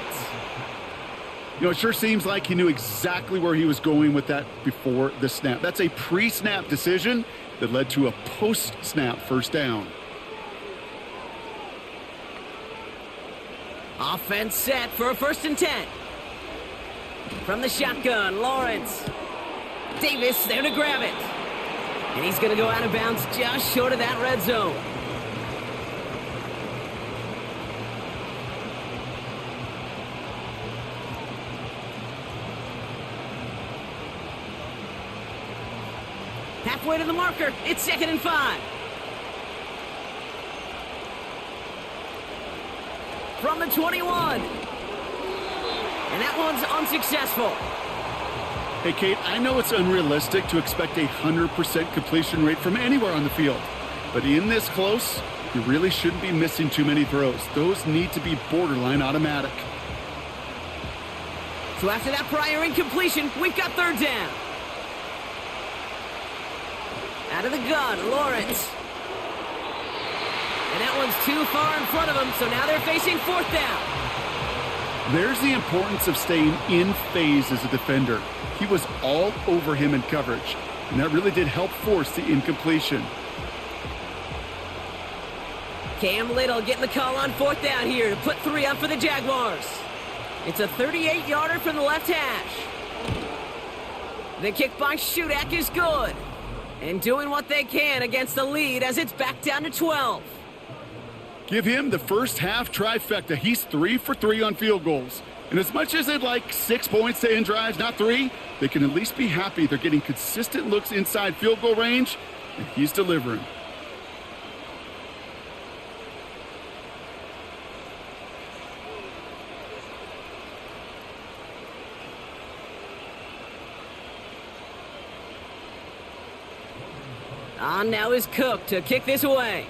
Speaker 2: You know, it sure seems like he knew exactly where he was going with that before the snap. That's a pre-snap decision that led to a post-snap first down.
Speaker 1: Offense set for a 1st and 10. From the shotgun, Lawrence. Davis there to grab it. And he's going to go out of bounds just short of that red zone. Halfway to the marker. It's 2nd and 5. From the 21. And that one's unsuccessful.
Speaker 2: Hey, Kate, I know it's unrealistic to expect a 100% completion rate from anywhere on the field. But in this close, you really shouldn't be missing too many throws. Those need to be borderline automatic.
Speaker 1: So after that prior incompletion, we've got 3rd down. Out of the gun, Lawrence. And that one's too far in front of him, so now they're facing 4th down.
Speaker 2: There's the importance of staying in phase as a defender. He was all over him in coverage, and that really did help force the incompletion.
Speaker 1: Cam Little getting the call on 4th down here to put 3 up for the Jaguars. It's a 38-yarder from the left hash. The kick by Shudak is good. And doing what they can against the lead as it's back down to 12.
Speaker 2: Give him the first half trifecta. He's 3 for 3 on field goals. And as much as they'd like 6 points to end drives, not 3, they can at least be happy they're getting consistent looks inside field goal range, and he's delivering.
Speaker 1: On now is Cook to kick this away.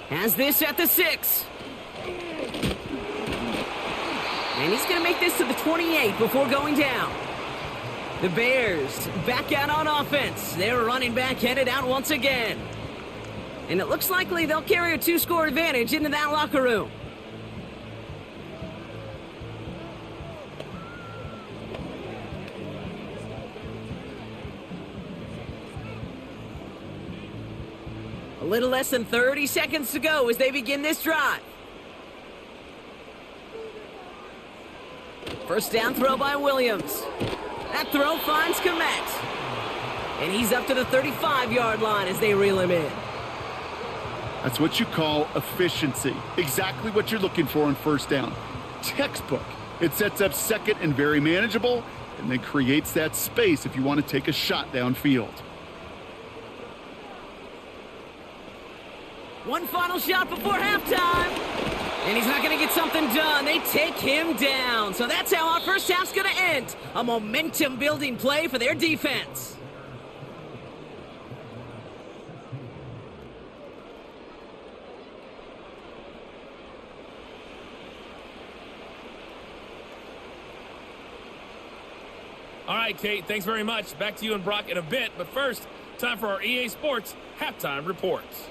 Speaker 1: Has this at the 6. And he's going to make this to the 28 before going down. The Bears back out on offense. Their running back headed out once again. And it looks likely they'll carry a 2-score advantage into that locker room. A little less than 30 seconds to go as they begin this drive. First down throw by Williams. That throw finds Komet. And he's up to the 35-yard line as they reel him in.
Speaker 2: That's what you call efficiency. Exactly what you're looking for on first down. Textbook. It sets up 2nd and very manageable, and then creates that space if you want to take a shot downfield.
Speaker 1: One final shot before halftime. And he's not going to get something done. They take him down. So that's how our first half's going to end. A momentum-building play for their defense.
Speaker 3: All right, Kate, thanks very much. Back to you and Brock in a bit. But first, time for our EA Sports halftime reports.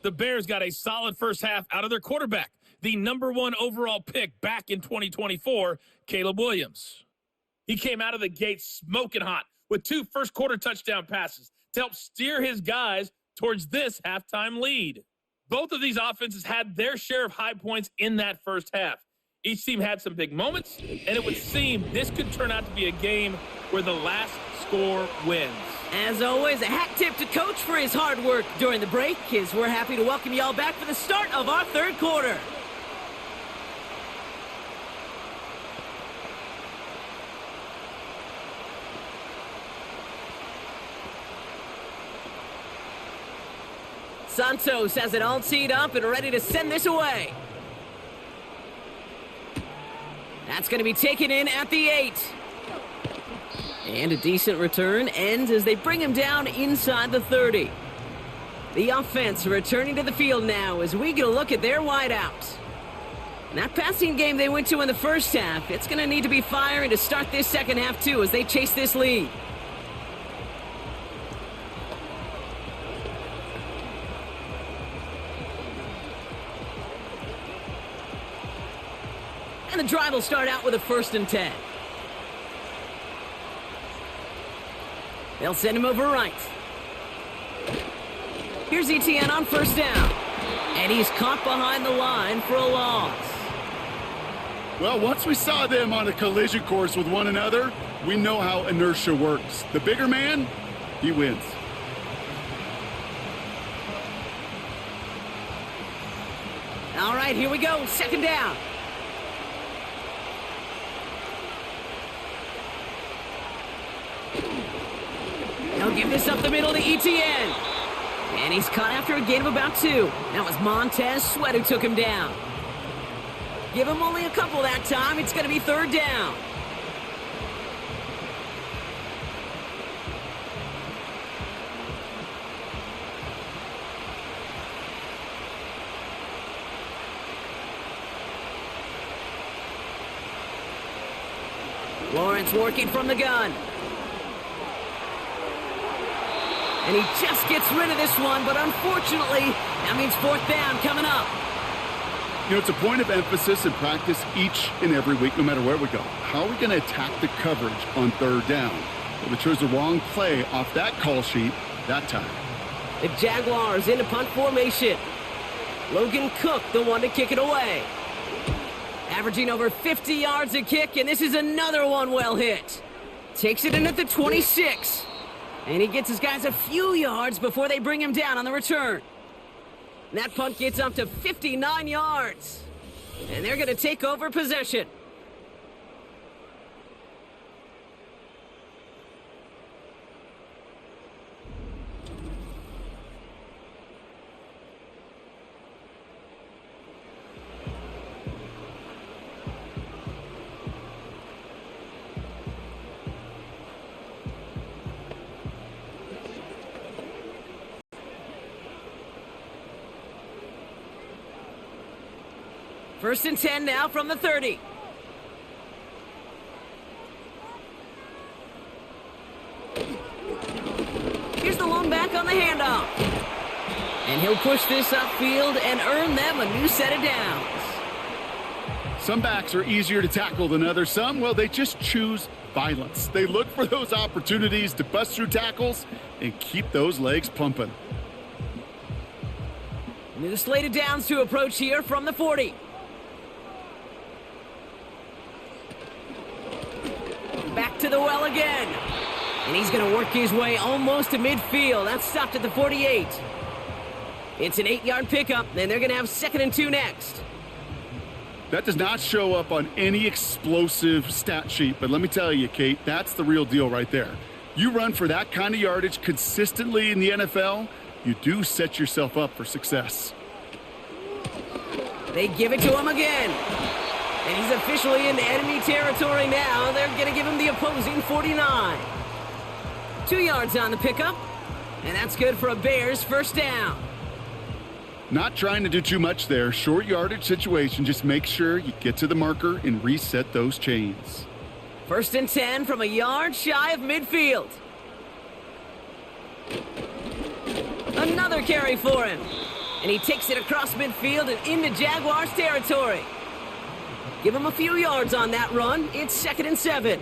Speaker 3: The Bears got a solid first half out of their quarterback, the #1 overall pick back in 2024, Caleb Williams. He came out of the gate smoking hot with 2 first-quarter touchdown passes to help steer his guys towards this halftime lead. Both of these offenses had their share of high points in that first half. Each team had some big moments, and it would seem this could turn out to be a game where the last score wins.
Speaker 1: As always, a hat tip to Coach for his hard work during the break, as we're happy to welcome y'all back for the start of our 3rd quarter. Santos has it all teed up and ready to send this away. That's going to be taken in at the 8. And a decent return ends as they bring him down inside the 30. The offense returning to the field now as we get a look at their wideouts. That passing game they went to in the first half, it's going to need to be firing to start this second half too as they chase this lead. And the drive will start out with a 1st and 10. They'll send him over right. Here's Etienne on 1st down. And he's caught behind the line for a loss.
Speaker 2: Well, once we saw them on a collision course with one another, we know how inertia works. The bigger man, he wins.
Speaker 1: All right, here we go. 2nd down. He'll give this up the middle to Etienne. And he's caught after a gain of about 2. That was Montez Sweat who took him down. Give him only a couple that time. It's going to be 3rd down. Lawrence working from the gun. And he just gets rid of this one, but unfortunately, that means 4th down coming up.
Speaker 2: You know, it's a point of emphasis in practice each and every week, no matter where we go. How are we going to attack the coverage on 3rd down? Well, we chose the wrong play off that call sheet that time.
Speaker 1: The Jaguars into punt formation. Logan Cook, the one to kick it away. Averaging over 50 yards a kick, and this is another one well hit. Takes it in at the 26. And he gets his guys a few yards before they bring him down on the return. And that punt gets up to 59 yards. And they're going to take over possession. First and 10 now from the 30. Here's the long back on the handoff. And he'll push this upfield and earn them a new set of downs.
Speaker 2: Some backs are easier to tackle than others. Some, well, they just choose violence. They look for those opportunities to bust through tackles and keep those legs pumping.
Speaker 1: New slate of downs to approach here from the 40. Back to the well again. And he's going to work his way almost to midfield. That's stopped at the 48. It's an 8-yard pickup, and they're going to have 2nd and 2 next.
Speaker 2: That does not show up on any explosive stat sheet, but let me tell you, Kate, that's the real deal right there. You run for that kind of yardage consistently in the NFL, you do set yourself up for success.
Speaker 1: They give it to him again. And he's officially in enemy territory now. They're going to give him the opposing 49. 2 yards on the pickup. And that's good for a Bears 1st down.
Speaker 2: Not trying to do too much there. Short yardage situation. Just make sure you get to the marker and reset those chains.
Speaker 1: 1st and 10 from a yard shy of midfield. Another carry for him. And he takes it across midfield and into Jaguars territory. Give him a few yards on that run. It's 2nd and 7.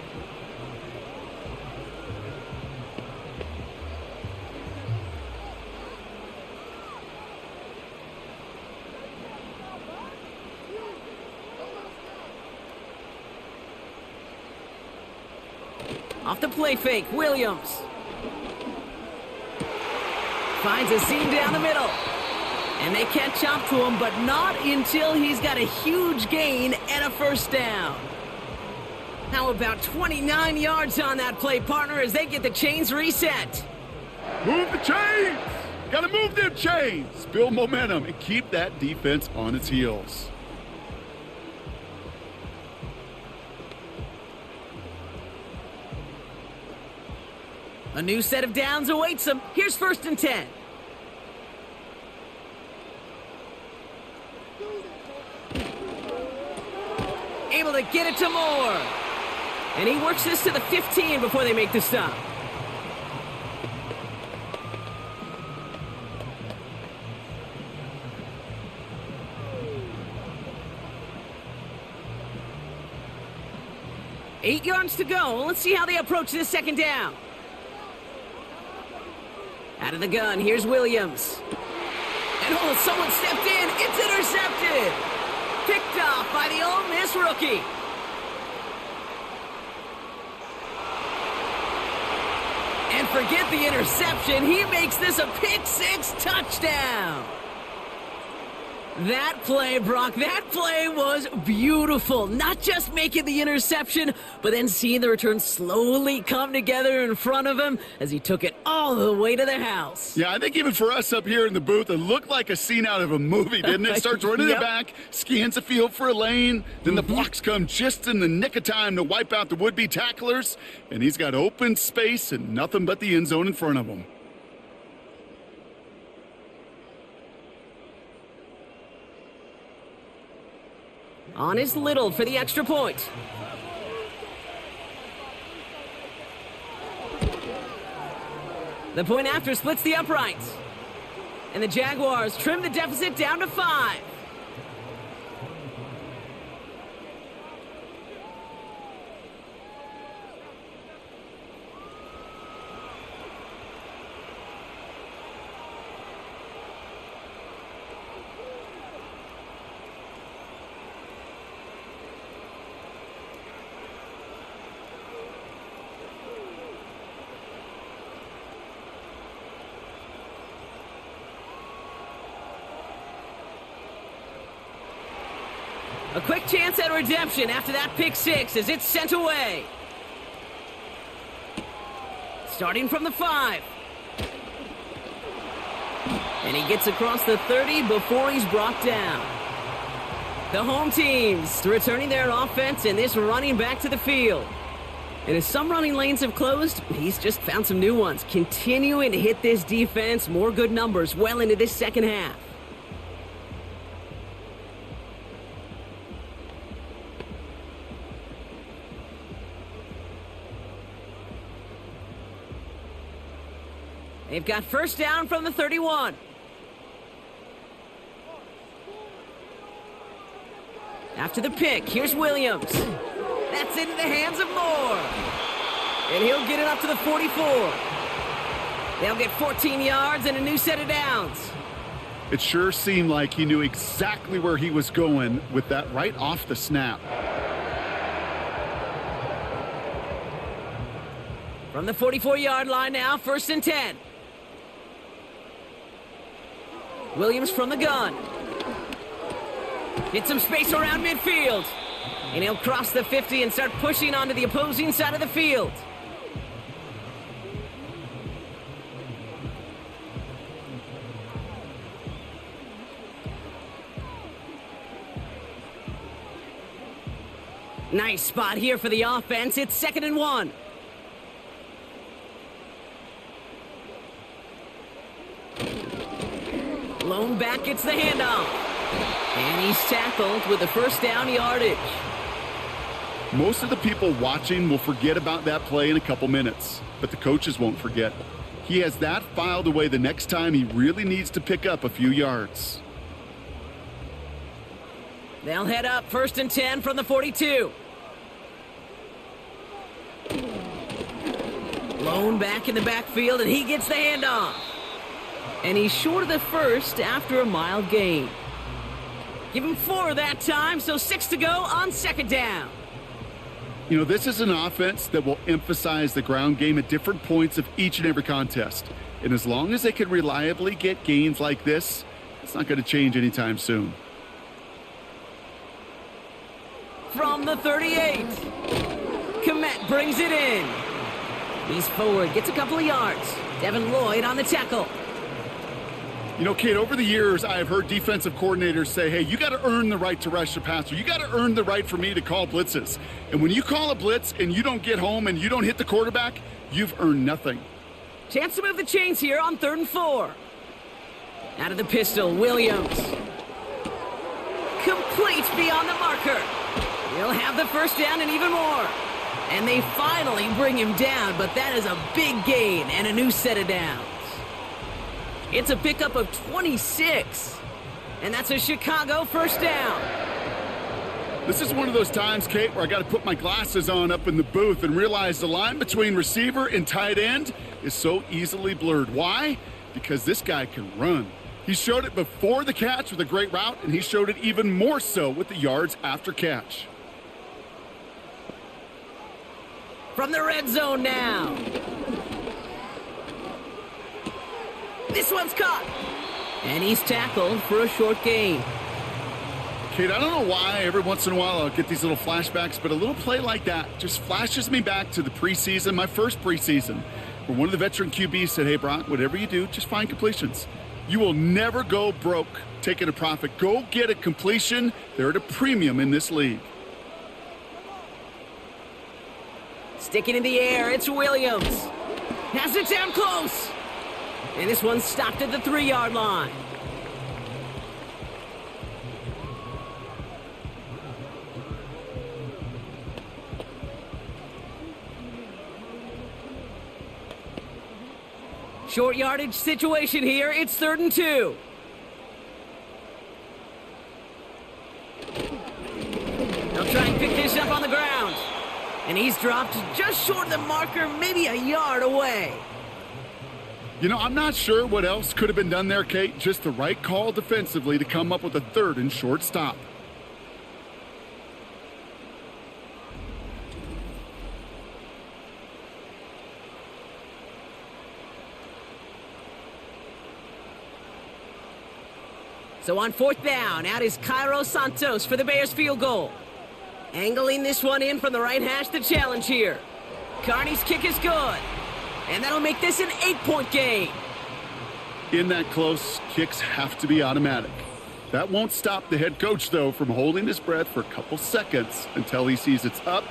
Speaker 1: Off the play fake, Williams. Finds a seam down the middle. And they catch up to him, but not until he's got a huge gain and a 1st down. How about 29 yards on that play, partner, as they get the chains reset.
Speaker 2: Move the chains! Gotta move them chains! Build momentum and keep that defense on its heels.
Speaker 1: A new set of downs awaits him. Here's 1st and 10. Able to get it to Moore. And he works this to the 15 before they make the stop. 8 yards to go. Let's see how they approach this second down. Out of the gun, here's Williams. And someone stepped in. It's intercepted. Picked off by the Ole Miss rookie. And forget the interception. He makes this a pick-six touchdown. That play, Brock, that play was beautiful. Not just making the interception, but then seeing the return slowly come together in front of him as he took it all the way to the house.
Speaker 2: Yeah, I think even for us up here in the booth, it looked like a scene out of a movie, didn't it? Starts running
Speaker 1: Yep.
Speaker 2: the back, scans the field for a lane, then the blocks come just in the nick of time to wipe out the would-be tacklers, and he's got open space and nothing but the end zone in front of him.
Speaker 1: On is Little for the extra point. The point after splits the uprights. And the Jaguars trim the deficit down to 5. A quick chance at redemption after that pick six as it's sent away. Starting from the 5. And he gets across the 30 before he's brought down. The home teams returning their offense and this running back to the field. And as some running lanes have closed, he's just found some new ones. Continuing to hit this defense, more good numbers well into this second half. They've got first down from the 31. After the pick, here's Williams. That's into the hands of Moore. And he'll get it up to the 44. They'll get 14 yards and a new set of downs.
Speaker 2: It sure seemed like he knew exactly where he was going with that right off the snap.
Speaker 1: From the 44-yard line now, first and 10. Williams from the gun. Get some space around midfield. And he'll cross the 50 and start pushing onto the opposing side of the field. Nice spot here for the offense. It's 2nd and 1. Lone back gets the handoff. And he's tackled with the first down yardage.
Speaker 2: Most of the people watching will forget about that play in a couple minutes, but the coaches won't forget. He has that filed away the next time he really needs to pick up a few yards.
Speaker 1: They'll head up 1st and 10 from the 42. Lone back in the backfield, and he gets the handoff. And he's short of the first after a mild gain. Give him 4 that time, so 6 to go on 2nd down.
Speaker 2: You know, this is an offense that will emphasize the ground game at different points of each and every contest. And as long as they can reliably get gains like this, it's not going to change anytime soon.
Speaker 1: From the 38. Komet brings it in. He's forward, gets a couple of yards. Devin Lloyd on the tackle.
Speaker 2: You know, Kate, over the years, I have heard defensive coordinators say, hey, you got to earn the right to rush the passer. You got to earn the right for me to call blitzes. And when you call a blitz and you don't get home and you don't hit the quarterback, you've earned nothing.
Speaker 1: Chance to move the chains here on 3rd and 4. Out of the pistol, Williams. Complete beyond the marker. He'll have the first down and even more. And they finally bring him down, but that is a big gain and a new set of downs. It's a pickup of 26. And that's a Chicago first down.
Speaker 2: This is one of those times, Kate, where I got to put my glasses on up in the booth and realize the line between receiver and tight end is so easily blurred. Why? Because this guy can run. He showed it before the catch with a great route, and he showed it even more so with the yards after catch.
Speaker 1: From the red zone now. This one's caught. And he's tackled for a short gain.
Speaker 2: Kate, I don't know why every once in a while I'll get these little flashbacks, but a little play like that just flashes me back to the preseason, my first preseason, where one of the veteran QBs said, hey, Brock, whatever you do, just find completions. You will never go broke taking a profit. Go get a completion. They're at a premium in this league.
Speaker 1: Sticking in the air, it's Williams. Has it down close. And this one stopped at the 3-yard line. Short yardage situation here. It's 3rd and 2. They'll try and pick this up on the ground. And he's dropped just short of the marker, maybe a yard away.
Speaker 2: You know, I'm not sure what else could have been done there, Kate. Just the right call defensively to come up with a 3rd and short stop.
Speaker 1: So on 4th down, out is Cairo Santos for the Bears field goal. Angling this one in from the right hash, the challenge here. Carney's kick is good. And that'll make this an 8-point game.
Speaker 2: In that close, kicks have to be automatic. That won't stop the head coach, though, from holding his breath for a couple seconds until he sees it's up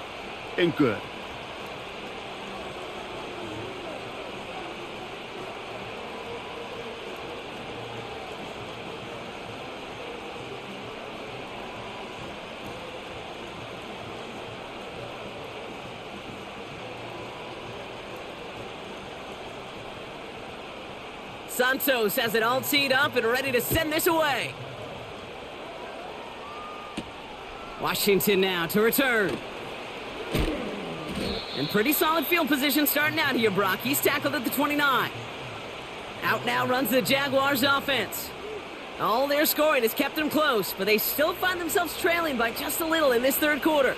Speaker 2: and good.
Speaker 1: Santos has it all teed up and ready to send this away. Washington now to return. And pretty solid field position starting out here, Brock. He's tackled at the 29. Out now runs the Jaguars offense. All their scoring has kept them close, but they still find themselves trailing by just a little in this 3rd quarter.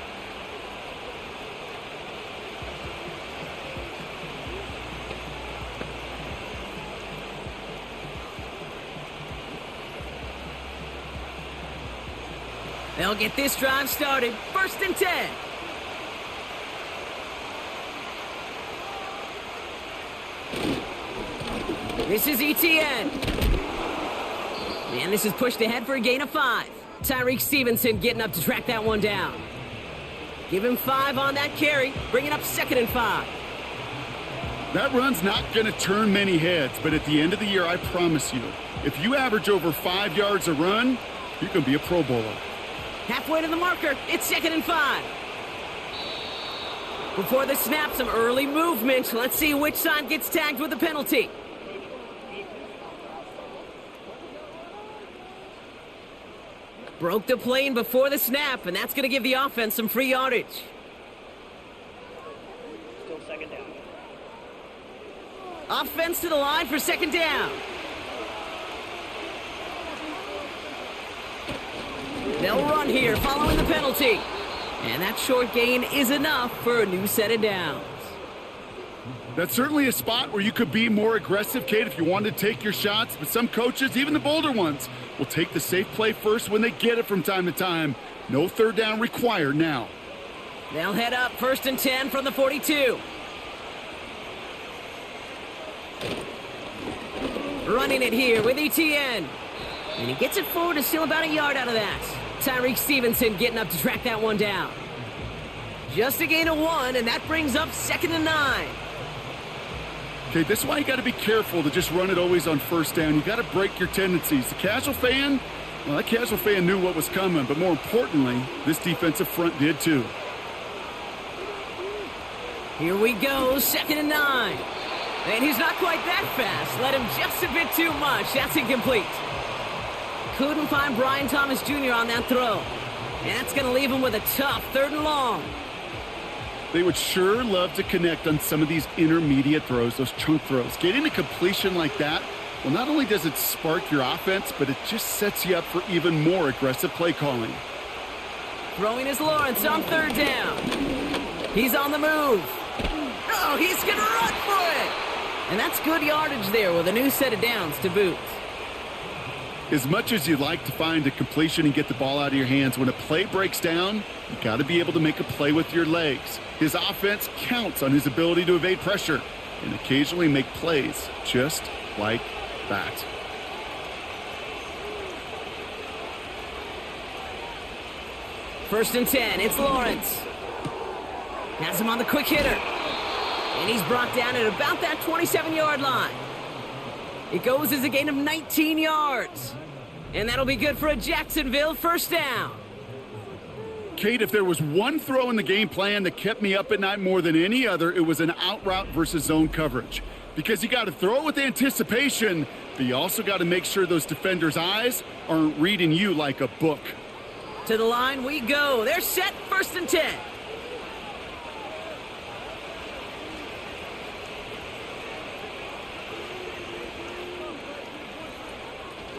Speaker 1: They'll get this drive started. 1st and 10. This is ETN. And this is pushed ahead for a gain of 5. Tyreek Stevenson getting up to track that one down. Give him 5 on that carry. Bring it up 2nd and 5.
Speaker 2: That run's not going to turn many heads, but at the end of the year, I promise you, if you average over 5 yards a run, you can be a Pro Bowler.
Speaker 1: Halfway to the marker, it's 2nd and 5. Before the snap, some early movement. Let's see which side gets tagged with the penalty. Broke the plane before the snap, and that's going to give the offense some free yardage.
Speaker 4: Still 2nd down.
Speaker 1: Offense to the line for 2nd down. They'll run here following the penalty. And that short gain is enough for a new set of downs.
Speaker 2: That's certainly a spot where you could be more aggressive, Kate, if you wanted to take your shots. But some coaches, even the bolder ones, will take the safe play first when they get it from time to time. No 3rd down required now.
Speaker 1: They'll head up 1st and 10 from the 42. Running it here with ETN. And he gets it forward to steal about a yard out of that. Tyreek Stevenson getting up to track that one down. Just a gain of 1, and that brings up 2nd and 9.
Speaker 2: Okay, this is why you got to be careful to just run it always on 1st down. You got to break your tendencies. The casual fan, well, that casual fan knew what was coming, but more importantly, this defensive front did too.
Speaker 1: Here we go, 2nd and 9. And he's not quite that fast. Let him just a bit too much. That's incomplete. Couldn't find Brian Thomas Jr. on that throw. And that's going to leave him with a tough 3rd and long.
Speaker 2: They would sure love to connect on some of these intermediate throws, those chunk throws. Getting a completion like that, well, not only does it spark your offense, but it just sets you up for even more aggressive play calling.
Speaker 1: Throwing is Lawrence on 3rd down. He's on the move. Oh, he's going to run for it. And that's good yardage there with a new set of downs to boot.
Speaker 2: As much as you'd like to find a completion and get the ball out of your hands, when a play breaks down, you got to be able to make a play with your legs. His offense counts on his ability to evade pressure and occasionally make plays just like that.
Speaker 1: First and 10, it's Lawrence. Has him on the quick hitter. And he's brought down at about that 27-yard line. It goes as a gain of 19 yards. And that'll be good for a Jacksonville 1st down.
Speaker 2: Kate, if there was one throw in the game plan that kept me up at night more than any other, it was an out route versus zone coverage. Because you got to throw it with anticipation, but you also got to make sure those defenders' eyes aren't reading you like a book.
Speaker 1: To the line we go. They're set, 1st and 10.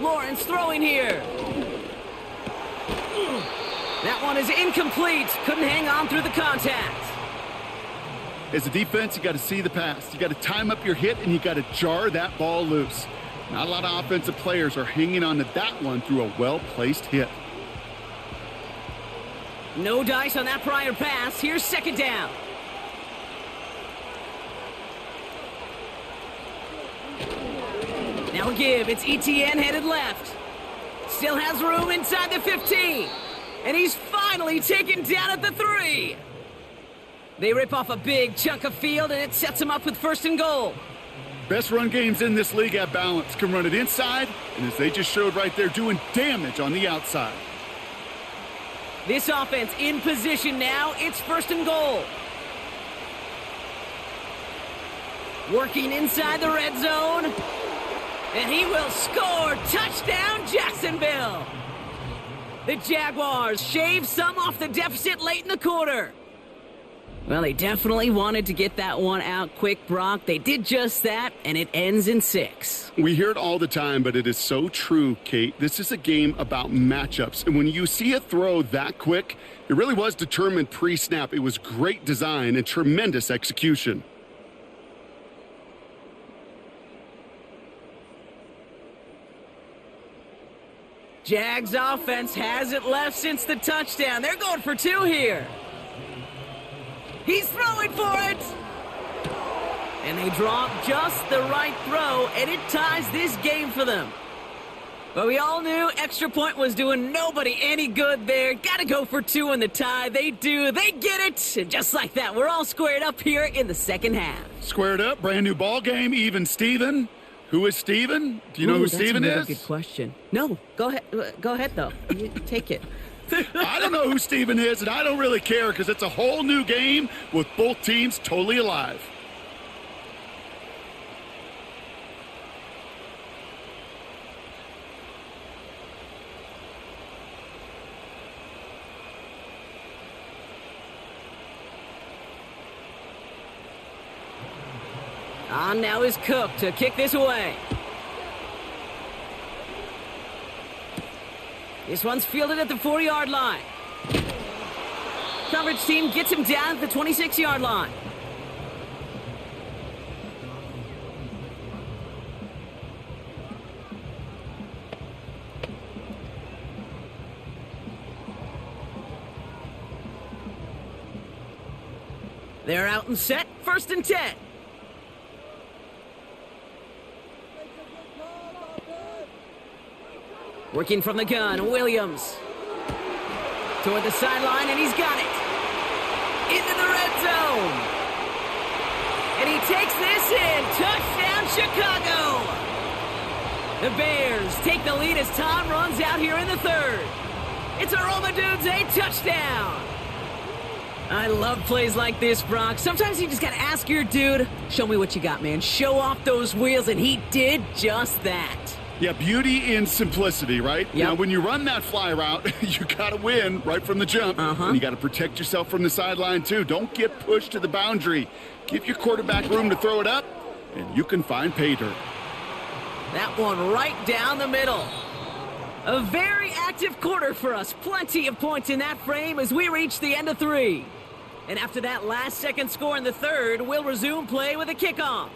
Speaker 1: Lawrence throwing here. That one is incomplete. Couldn't hang on through the contact.
Speaker 2: As a defense, you got to see the pass. You got to time up your hit, and you got to jar that ball loose. Not a lot of offensive players are hanging on to that one through a well-placed hit.
Speaker 1: No dice on that prior pass. Here's 2nd down. Now a give. It's ETN headed left. Still has room inside the 15. And he's finally taken down at the 3. They rip off a big chunk of field, and it sets him up with 1st and goal.
Speaker 2: Best run games in this league have balance. Can run it inside, and as they just showed right there, doing damage on the outside.
Speaker 1: This offense in position now. It's 1st and goal. Working inside the red zone. And he will score. Touchdown, Jacksonville. The Jaguars shave some off the deficit late in the quarter. Well, they definitely wanted to get that one out quick, Brock. They did just that, and it ends in 6.
Speaker 2: We hear it all the time, but it is so true, Kate. This is a game about matchups. And when you see a throw that quick, it really was determined pre-snap. It was great design and tremendous execution.
Speaker 1: Jags offense hasn't left since the touchdown. They're going for 2 here. He's throwing for it. And they drop just the right throw, and it ties this game for them. But we all knew extra point was doing nobody any good there. Got to go for 2 in the tie. They do. They get it. And just like that, we're all squared up here in the 2nd half.
Speaker 2: Squared up, brand new ball game, even Steven. Who is Steven? Do you know who Steven is?
Speaker 1: That's a good question. No, go ahead. Go ahead, though. You take it.
Speaker 2: I don't know who Steven is, and I don't really care because it's a whole new game with both teams totally alive.
Speaker 1: On now is Cook to kick this away. This one's fielded at the 4-yard line. Coverage team gets him down at the 26-yard line. They're out and set, 1st and 10. Working from the gun, Williams. Toward the sideline, and he's got it. Into the red zone. And he takes this in. Touchdown, Chicago. The Bears take the lead as Tom runs out here in the 3rd. It's a Roma Dudes, a touchdown. I love plays like this, Brock. Sometimes you just got to ask your dude, show me what you got, man. Show off those wheels, and he did just that.
Speaker 2: Yeah, beauty in simplicity, right?
Speaker 1: Yep.
Speaker 2: Now, when you run that fly route, you got to win right from the jump. And you got to protect yourself from the sideline, too. Don't get pushed to the boundary. Give your quarterback room to throw it up, and you can find pay dirt.
Speaker 1: That one right down the middle. A very active quarter for us. Plenty of points in that frame as we reach the end of 3. And after that last-second score in the third, we'll resume play with a kickoff.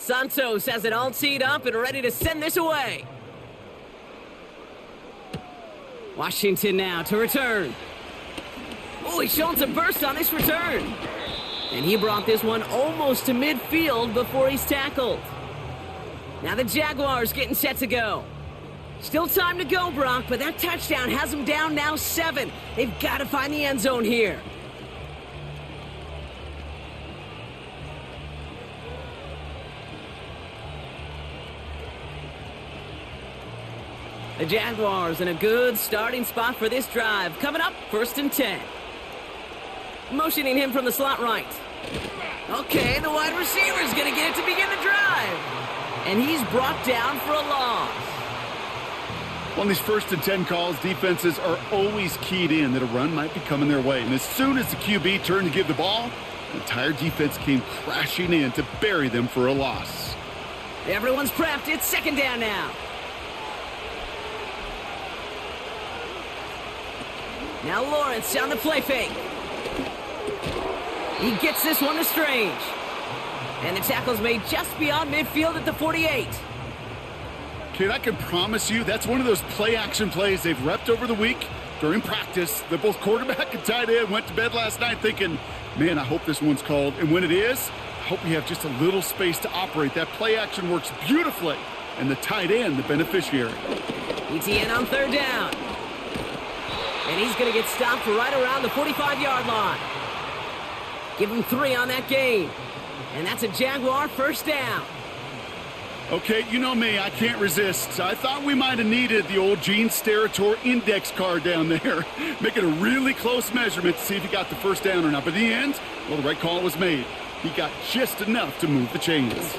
Speaker 1: Santos has it all teed up and ready to send this away. Washington now to return. Oh, he's showing some burst on this return. And he brought this one almost to midfield before he's tackled. Now the Jaguars getting set to go. Still time to go, Brock, but that touchdown has them down now 7. They've got to find the end zone here. The Jaguars in a good starting spot for this drive. Coming up, 1st and 10. Motioning him from the slot right. Okay, the wide receiver's going to get it to begin the drive. And he's brought down for a loss.
Speaker 2: On these 1st and 10 calls, defenses are always keyed in that a run might be coming their way. And as soon as the QB turned to give the ball, the entire defense came crashing in to bury them for a loss.
Speaker 1: Everyone's prepped. It's 2nd down now. Now Lawrence on the play fake. He gets this one to Strange. And the tackle's made just beyond midfield at the 48.
Speaker 2: Kid, I can promise you that's one of those play-action plays they've repped over the week during practice. That both quarterback and tight end went to bed last night thinking, man, I hope this one's called. And when it is, I hope we have just a little space to operate. That play-action works beautifully. And the tight end, the beneficiary.
Speaker 1: ETN on 3rd down. And he's going to get stopped right around the 45-yard line. Give him 3 on that gain. And that's a Jaguar 1st down.
Speaker 2: Okay, you know me, I can't resist. I thought we might have needed the old Gene Steratore index card down there. Making a really close measurement to see if he got the 1st down or not. But in the end, well, the right call was made. He got just enough to move the chains.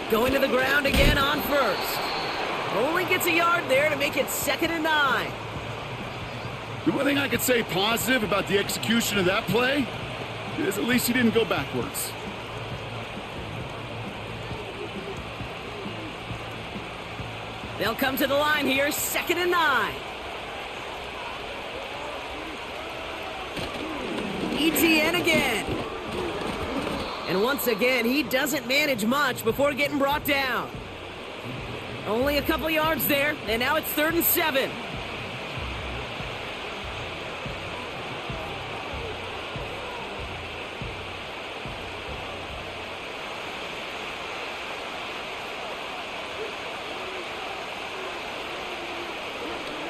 Speaker 1: Going to the ground again on 1st. Only gets a yard there to make it 2nd and 9.
Speaker 2: The one thing I could say positive about the execution of that play is at least he didn't go backwards.
Speaker 1: They'll come to the line here, 2nd and 9. ETN again. And once again, he doesn't manage much before getting brought down. Only a couple yards there, and now it's 3rd and 7.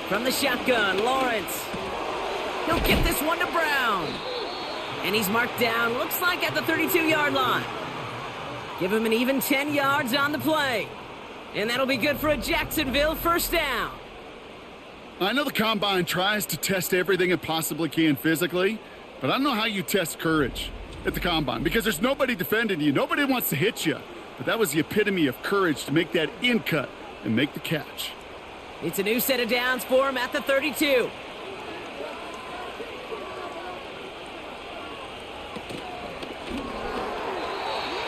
Speaker 1: From the shotgun, Lawrence. He'll get this one to Brown. And he's marked down, looks like at the 32-yard line. Give him an even 10 yards on the play. And that'll be good for a Jacksonville 1st down.
Speaker 2: I know the Combine tries to test everything it possibly can physically, but I don't know how you test courage at the Combine because there's nobody defending you. Nobody wants to hit you. But that was the epitome of courage to make that in cut and make the catch.
Speaker 1: It's a new set of downs for him at the 32.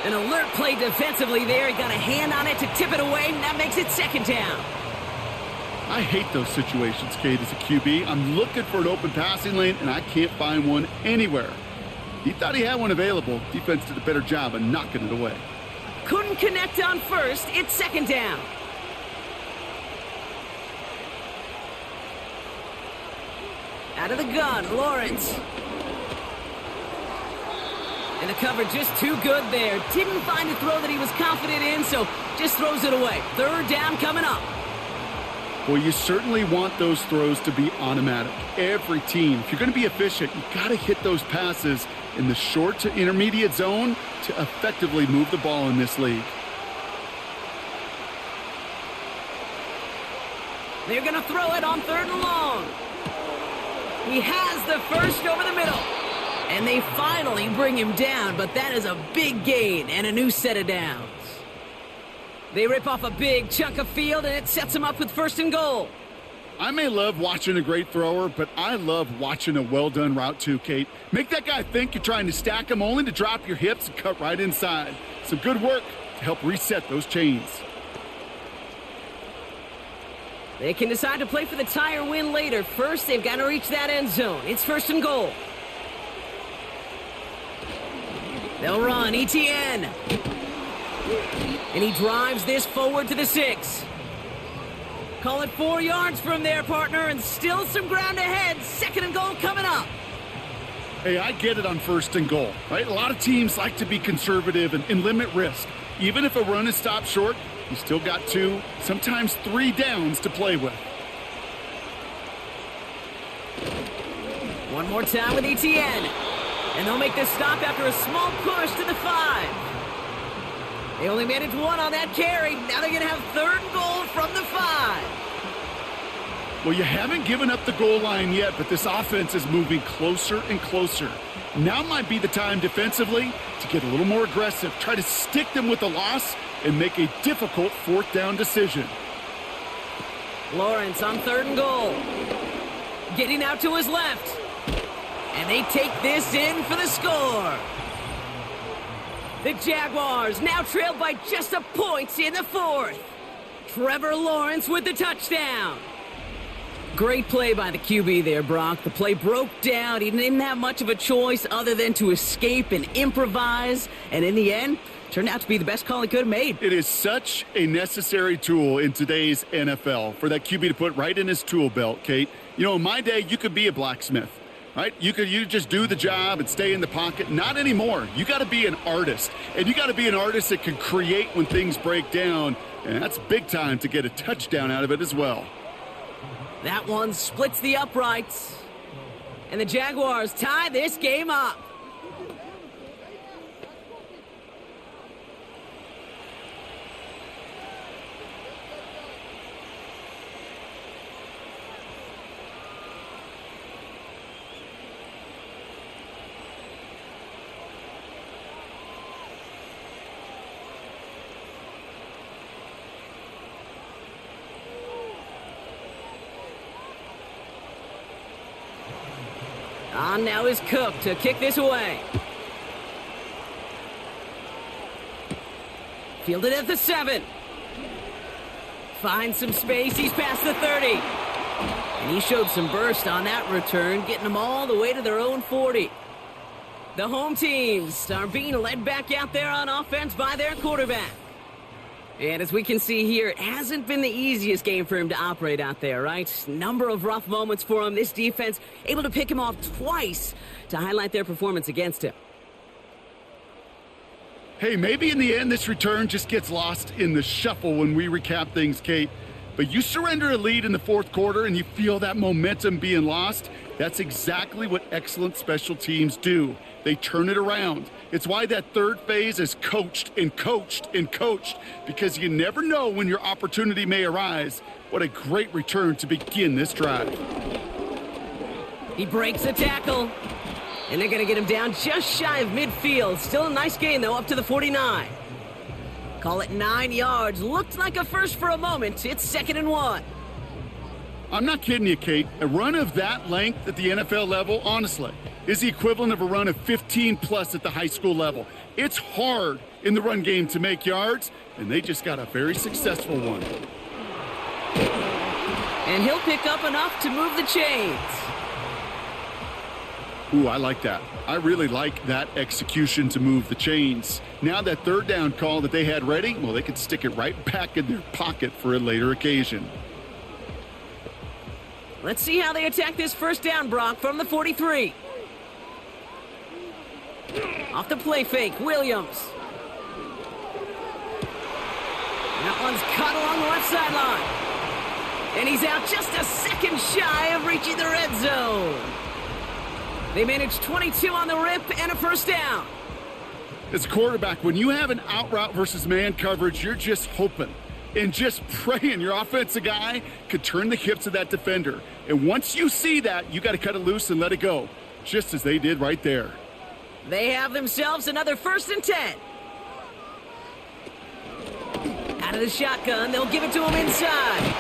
Speaker 1: An alert play defensively there. He got a hand on it to tip it away, and that makes it 2nd down.
Speaker 2: I hate those situations, Kate, as a QB. I'm looking for an open passing lane, and I can't find one anywhere. He thought he had one available. Defense did a better job of knocking it away.
Speaker 1: Couldn't connect on 1st. It's 2nd down. Out of the gun, Lawrence. And the cover just too good there. Didn't find a throw that he was confident in, so just throws it away. 3rd down coming up.
Speaker 2: Well, you certainly want those throws to be automatic. Every team, if you're going to be efficient, you got to hit those passes in the short to intermediate zone to effectively move the ball in this league.
Speaker 1: They're going to throw it on 3rd and long. He has the first over the middle. And they finally bring him down, but that is a big gain and a new set of downs. They rip off a big chunk of field, and it sets them up with 1st and goal.
Speaker 2: I may love watching a great thrower, but I love watching a well-done route too, Kate. Make that guy think you're trying to stack him only to drop your hips and cut right inside. Some good work to help reset those chains.
Speaker 1: They can decide to play for the tie or win later. First, they've got to reach that end zone. It's 1st and goal. They'll run, ETN. And he drives this forward to the 6. Call it 4 yards from there, partner, and still some ground ahead. 2nd and goal coming up.
Speaker 2: Hey, I get it on 1st and goal, right? A lot of teams like to be conservative and limit risk. Even if a run is stopped short, you still got 2, sometimes 3 downs to play with.
Speaker 1: One more time with ETN. And they'll make this stop after a small push to the 5. They only managed 1 on that carry. Now they're going to have 3rd and goal from the 5.
Speaker 2: Well, you haven't given up the goal line yet, but this offense is moving closer and closer. Now might be the time defensively to get a little more aggressive. Try to stick them with the loss and make a difficult 4th down decision.
Speaker 1: Lawrence on 3rd and goal. Getting out to his left. And they take this in for the score. The Jaguars now trailed by just a point in the 4th. Trevor Lawrence with the touchdown. Great play by the QB there, Brock. The play broke down. He didn't have much of a choice other than to escape and improvise. And in the end, turned out to be the best call he could have made.
Speaker 2: It is such a necessary tool in today's NFL for that QB to put right in his tool belt, Kate. You know, in my day, you could be a blacksmith. Right? You just do the job and stay in the pocket. Not anymore. You got to be an artist. And you got to be an artist that can create when things break down. And that's big time to get a touchdown out of it as well.
Speaker 1: That one splits the uprights. And the Jaguars tie this game up. On now is Cook to kick this away. Fielded at the 7. Finds some space. He's past the 30. And he showed some burst on that return, getting them all the way to their own 40. The home teams are being led back out there on offense by their quarterback. And as we can see here, it hasn't been the easiest game for him to operate out there, right? Number of rough moments for him. This defense able to pick him off twice to highlight their performance against him.
Speaker 2: Hey, maybe in the end this return just gets lost in the shuffle when we recap things, Kate. But you surrender a lead in the 4th quarter and you feel that momentum being lost. That's exactly what excellent special teams do. They turn it around. It's why that 3rd phase is coached and coached and coached, because you never know when your opportunity may arise. What a great return to begin this drive.
Speaker 1: He breaks a tackle, and they're going to get him down just shy of midfield. Still a nice gain, though, up to the 49. Call it 9 yards. Looked like a first for a moment. It's 2nd and 1.
Speaker 2: I'm not kidding you, Kate. A run of that length at the NFL level, honestly, is the equivalent of a run of 15+ at the high school level. It's hard in the run game to make yards, and they just got a very successful one.
Speaker 1: And he'll pick up enough to move the chains.
Speaker 2: Ooh, I like that. I really like that execution to move the chains. Now that 3rd down call that they had ready, well, they could stick it right back in their pocket for a later occasion.
Speaker 1: Let's see how they attack this 1st down, Brock, from the 43. Off the play fake, Williams. That one's cut along the left sideline. And he's out just a second shy of reaching the red zone. They managed 22 on the rip and a first down.
Speaker 2: As a quarterback, when you have an out route versus man coverage, you're just hoping and just praying your offensive guy could turn the hips of that defender. And once you see that, you got to cut it loose and let it go, just as they did right there.
Speaker 1: They have themselves another 1st and 10. Out of the shotgun, they'll give it to him inside.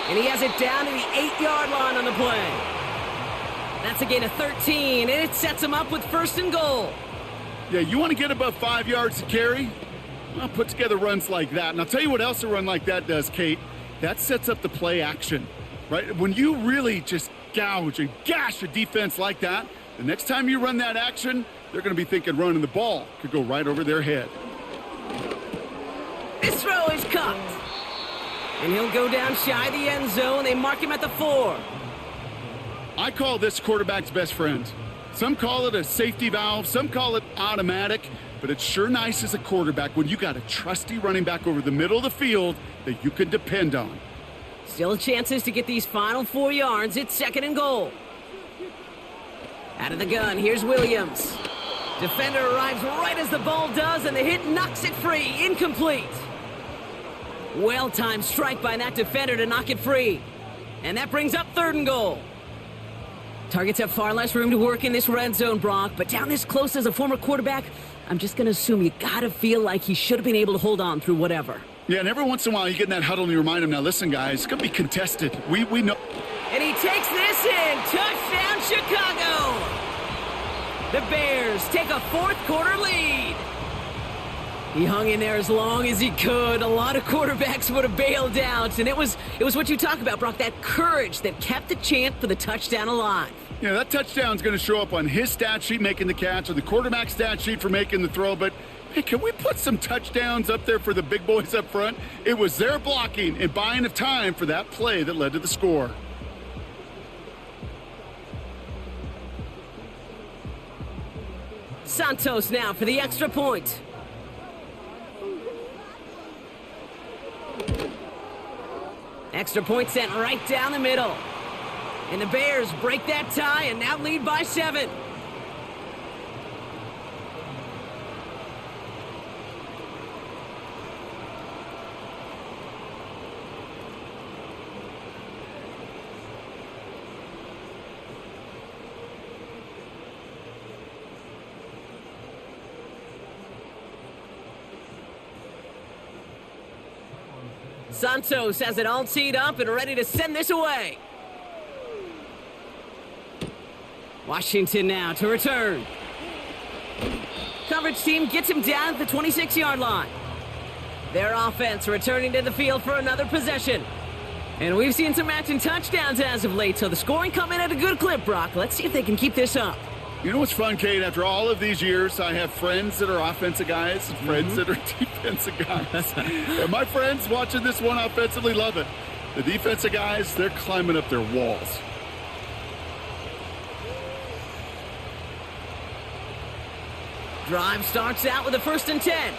Speaker 1: And he has it down to the 8-yard line on the play. That's a gain of 13, and it sets him up with 1st and goal.
Speaker 2: Yeah, you want to get above 5 yards to carry? Well, put together runs like that. And I'll tell you what else a run like that does, Kate. That sets up the play action, right? When you really just gouge and gash a defense like that, the next time you run that action, they're going to be thinking running the ball could go right over their head.
Speaker 1: This throw is caught. And he'll go down shy of the end zone. They mark him at the 4.
Speaker 2: I call this quarterback's best friend. Some call it a safety valve, some call it automatic, but it's sure nice as a quarterback when you got a trusty running back over the middle of the field that you can depend on.
Speaker 1: Still chances to get these final 4 yards. It's 2nd and goal. Out of the gun, here's Williams. Defender arrives right as the ball does, and the hit knocks it free. Incomplete. Well-timed strike by that defender to knock it free. And that brings up 3rd and goal. Targets have far less room to work in this red zone, Brock, but down this close as a former quarterback, I'm just going to assume you got to feel like he should have been able to hold on through whatever.
Speaker 2: Yeah, and every once in a while you get in that huddle and you remind him, now listen, guys, it's going to be contested. We know.
Speaker 1: And he takes this in. Touchdown, Chicago. The Bears take a 4th quarter lead. He hung in there as long as he could. A lot of quarterbacks would have bailed out, and it was what you talk about, Brock, that courage that kept the chant for the touchdown alive.
Speaker 2: Yeah, that touchdown's going to show up on his stat sheet making the catch or the quarterback stat sheet for making the throw, but hey, can we put some touchdowns up there for the big boys up front? It was their blocking and buying of time for that play that led to the score.
Speaker 1: Santos now for the extra point. Extra point sent right down the middle. And the Bears break that tie and now lead by 7. Santos has it all teed up and ready to send this away. Washington now to return. Coverage team gets him down at the 26-yard line. Their offense returning to the field for another possession. And we've seen some matching touchdowns as of late, so the scoring coming at a good clip, Brock. Let's see if they can keep this up.
Speaker 2: You know what's fun, Kate? After all of these years, I have friends that are offensive guys and friends that are defensive guys. And my friends watching this one offensively love it. The defensive guys, they're climbing up their walls.
Speaker 1: Drive starts out with a 1st and 10.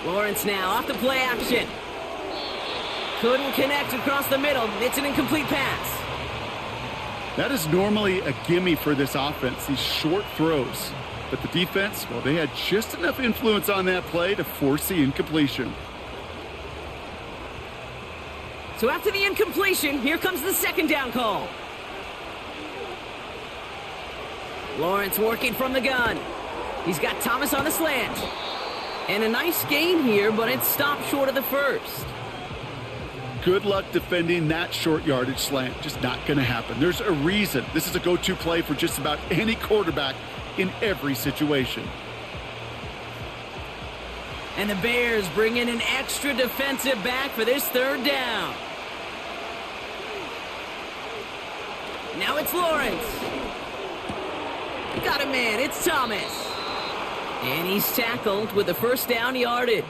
Speaker 1: Lawrence now off the play action. Couldn't connect across the middle. It's an incomplete pass.
Speaker 2: That is normally a gimme for this offense, these short throws. But the defense, well, they had just enough influence on that play to force the incompletion.
Speaker 1: So after the incompletion, here comes the 2nd down call. Lawrence working from the gun. He's got Thomas on the slant. And a nice gain here, but it's stopped short of the 1st.
Speaker 2: Good luck defending that short yardage slant. Just not going to happen. There's a reason. This is a go-to play for just about any quarterback in every situation.
Speaker 1: And the Bears bring in an extra defensive back for this 3rd down. Now it's Lawrence. Got a man. It's Thomas. And he's tackled with the 1st down yardage.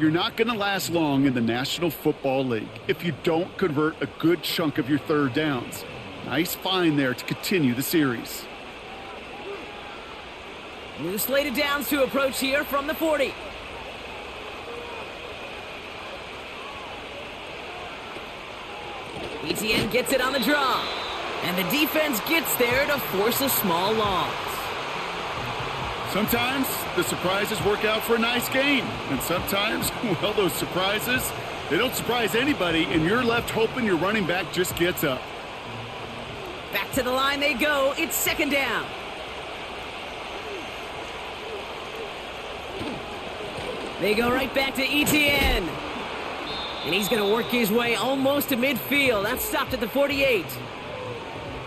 Speaker 2: You're not going to last long in the National Football League if you don't convert a good chunk of your 3rd downs. Nice find there to continue the series.
Speaker 1: New slate of downs to approach here from the 40. Etienne gets it on the draw. And the defense gets there to force a small loss.
Speaker 2: Sometimes the surprises work out for a nice game. And sometimes, well, those surprises, they don't surprise anybody, and you're left hoping your running back just gets up.
Speaker 1: Back to the line they go. It's second down. They go right back to Etienne. And he's going to work his way almost to midfield. That's stopped at the 48.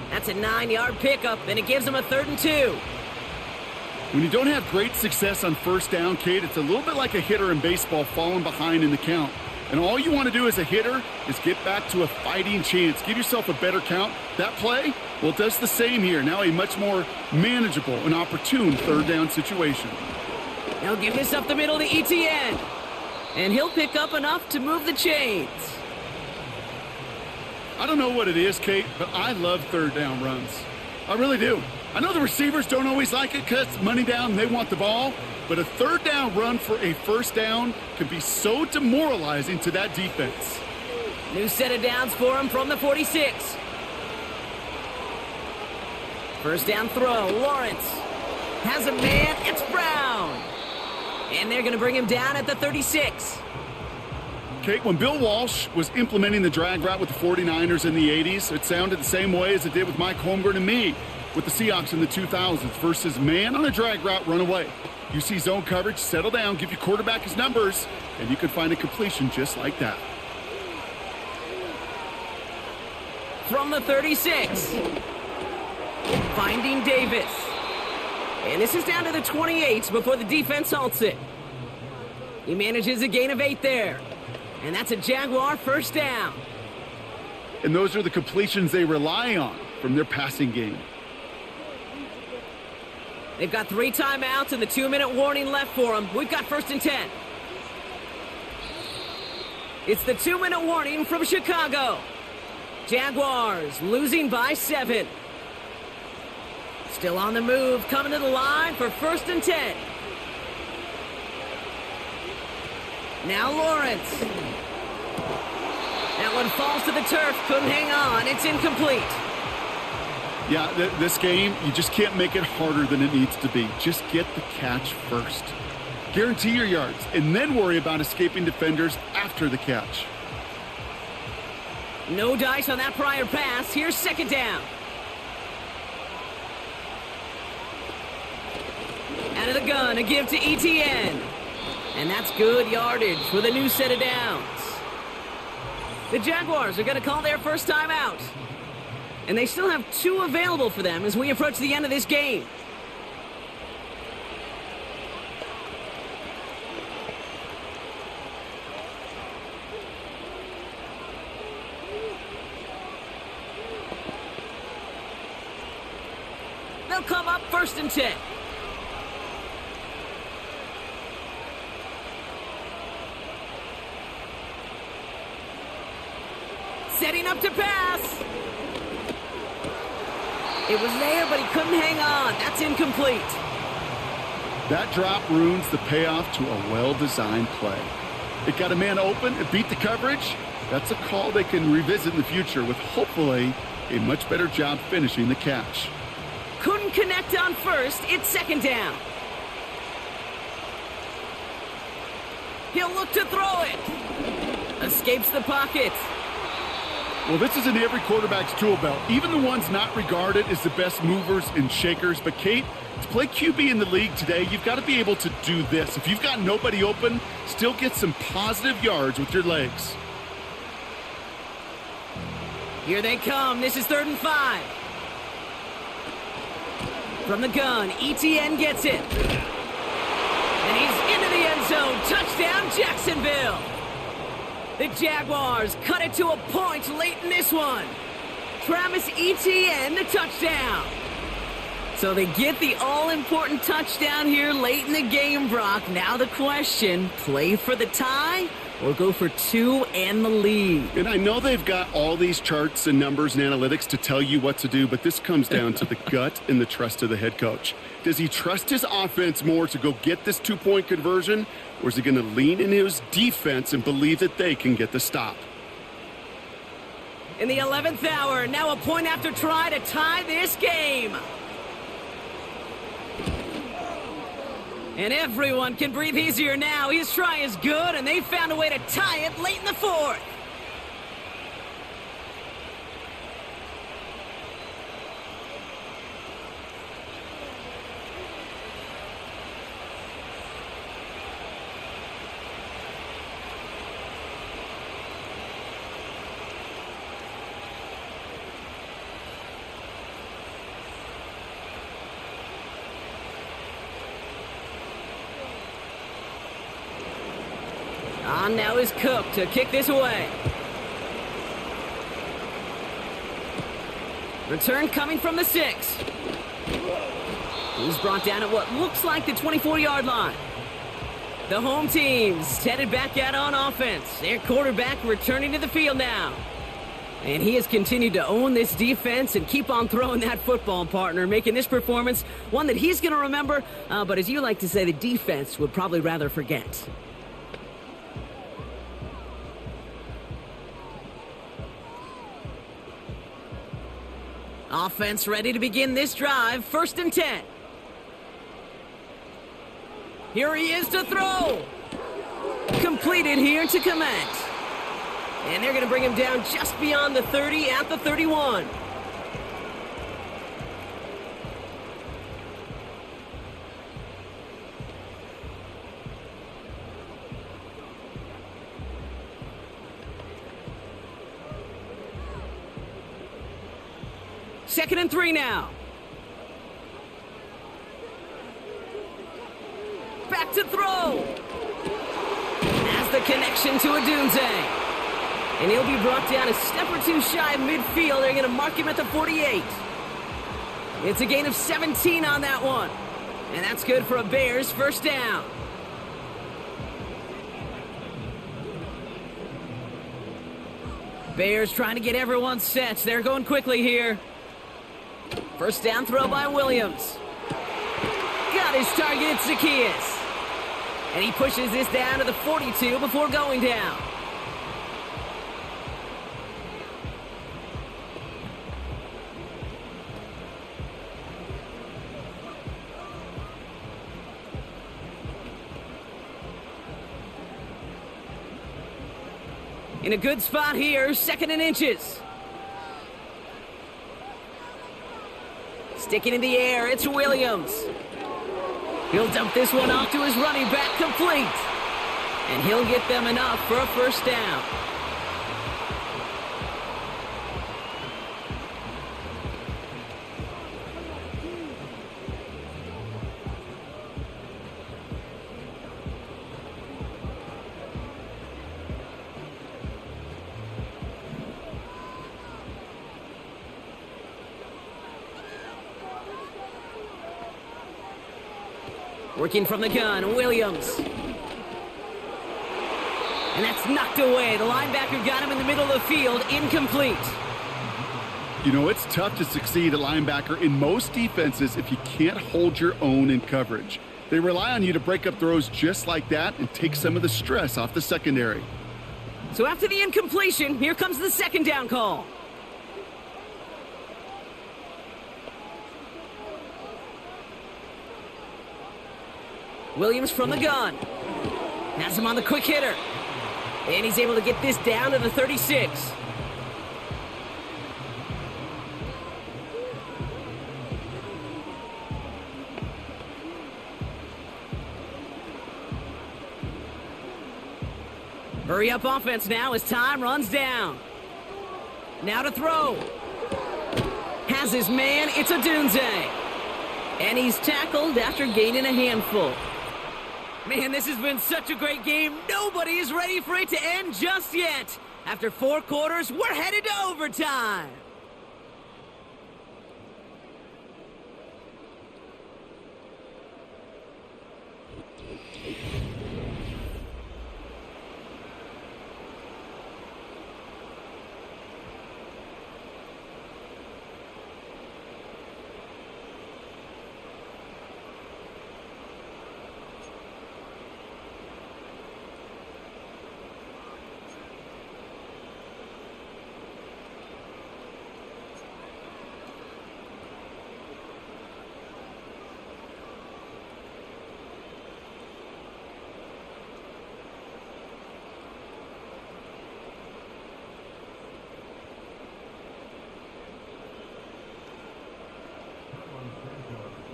Speaker 1: That's a 9-yard pickup, and it gives him a 3rd and 2.
Speaker 2: When you don't have great success on first down, Kate, it's a little bit like a hitter in baseball falling behind in the count. And all you want to do as a hitter is get back to a fighting chance. Give yourself a better count. That play, well, it does the same here. Now a much more manageable and opportune 3rd down situation.
Speaker 1: They'll give this up the middle to Etienne. And he'll pick up enough to move the chains.
Speaker 2: I don't know what it is, Kate, but I love 3rd down runs. I really do. I know the receivers don't always like it because money down, they want the ball. But a 3rd down run for a 1st down can be so demoralizing to that defense.
Speaker 1: New set of downs for him from the 46. First down throw, Lawrence. Has a man, it's Brown. And they're going to bring him down at the 36.
Speaker 2: Kate, when Bill Walsh was implementing the drag route with the 49ers in the 80s, it sounded the same way as it did with Mike Holmgren and me with the Seahawks in the 2000s versus man on a drag route, run away. You see zone coverage, settle down, give your quarterback his numbers, and you can find a completion just like that.
Speaker 1: From the 36. Finding Davis. And this is down to the 28 before the defense halts it. He manages a gain of 8 there. And that's a Jaguar 1st down.
Speaker 2: And those are the completions they rely on from their passing game.
Speaker 1: They've got 3 timeouts and the 2-minute warning left for them. We've got 1st and 10. It's the 2-minute warning from Chicago. Jaguars losing by 7. Still on the move, coming to the line for 1st and 10. Now Lawrence. That one falls to the turf, couldn't hang on. It's incomplete.
Speaker 2: Yeah, this game, you just can't make it harder than it needs to be. Just get the catch first. Guarantee your yards, and then worry about escaping defenders after the catch.
Speaker 1: No dice on that prior pass. Here's 2nd down. Out of the gun, a give to Etienne. And that's good yardage with a new set of downs. The Jaguars are going to call their first time out. And they still have 2 available for them as we approach the end of this game. They'll come up 1st and 10. Setting up to pass. It was there, but he couldn't hang on. That's incomplete.
Speaker 2: That drop ruins the payoff to a well-designed play. It got a man open, it beat the coverage. That's a call they can revisit in the future with hopefully a much better job finishing the catch.
Speaker 1: Couldn't connect on 1st. It's 2nd down. He'll look to throw it. Escapes the pocket.
Speaker 2: Well, this is in every quarterback's tool belt, even the ones not regarded as the best movers and shakers. But, Kate, to play QB in the league today, you've got to be able to do this. If you've got nobody open, still get some positive yards with your legs.
Speaker 1: Here they come. This is 3rd and 5. From the gun, Etienne gets it. And he's into the end zone. Touchdown, Jacksonville. The Jaguars cut it to a point late in this one. Travis Etienne, the touchdown. So they get the all-important touchdown here late in the game, Brock. Now the question, play for the tie or go for 2 and the lead?
Speaker 2: And I know they've got all these charts and numbers and analytics to tell you what to do, but this comes down to the gut and the trust of the head coach. Does he trust his offense more to go get this 2-point conversion, or is he going to lean into his defense and believe that they can get the stop?
Speaker 1: In the 11th hour, now a point after try to tie this game. And everyone can breathe easier now. His try is good, and they found a way to tie it late in the fourth. On now is Cook to kick this away. Return coming from the 6. He's brought down at what looks like the 24-yard line. The home team's headed back out on offense. Their quarterback returning to the field now. And he has continued to own this defense and keep on throwing that football, partner, making this performance one that he's going to remember, but as you like to say, the defense would probably rather forget. Offense ready to begin this drive. 1st and 10. Here he is to throw. Completed here to Komet. And they're going to bring him down just beyond the 30 at the 31. Second and 3 now. Back to throw. Has the connection to Odunze. And he'll be brought down a step or two shy of midfield. They're going to mark him at the 48. It's a gain of 17 on that one. And that's good for a Bears first down. Bears trying to get everyone set. They're going quickly here. First down throw by Williams. Got his target, it's Zacchaeus. And he pushes this down to the 42 before going down. In a good spot here, 2nd and inches. Sticking in the air, it's Williams. He'll dump this one off to his running back, complete. And he'll get them enough for a first down. Working from the gun, Williams. And that's knocked away. The linebacker got him in the middle of the field, incomplete.
Speaker 2: You know, it's tough to succeed at linebacker in most defenses if you can't hold your own in coverage. They rely on you to break up throws just like that and take some of the stress off the secondary.
Speaker 1: So after the incompletion, here comes the 2nd down call. Williams from the gun. Has him on the quick hitter. And he's able to get this down to the 36. Hurry up offense now as time runs down. Now to throw. Has his man, it's Odunze. And he's tackled after gaining a handful. Man, this has been such a great game. Nobody is ready for it to end just yet. After 4 quarters, we're headed to overtime.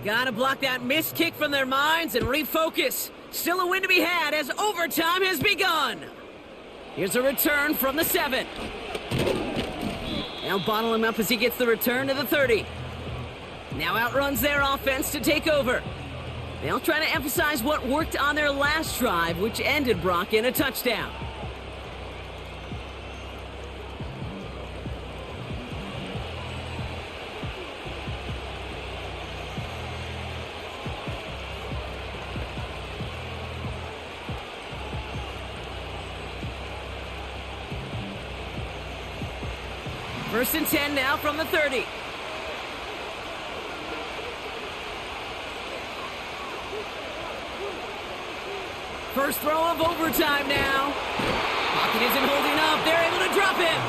Speaker 1: Gotta block that missed kick from their minds and refocus. Still a win to be had as overtime has begun. Here's a return from the 7. They'll bottle him up as he gets the return to the 30. Now outruns their offense to take over. They'll try to emphasize what worked on their last drive, which ended Brock in a touchdown. First and 10 now from the 30. First throw of overtime now. Pocket isn't holding up. They're able to drop him.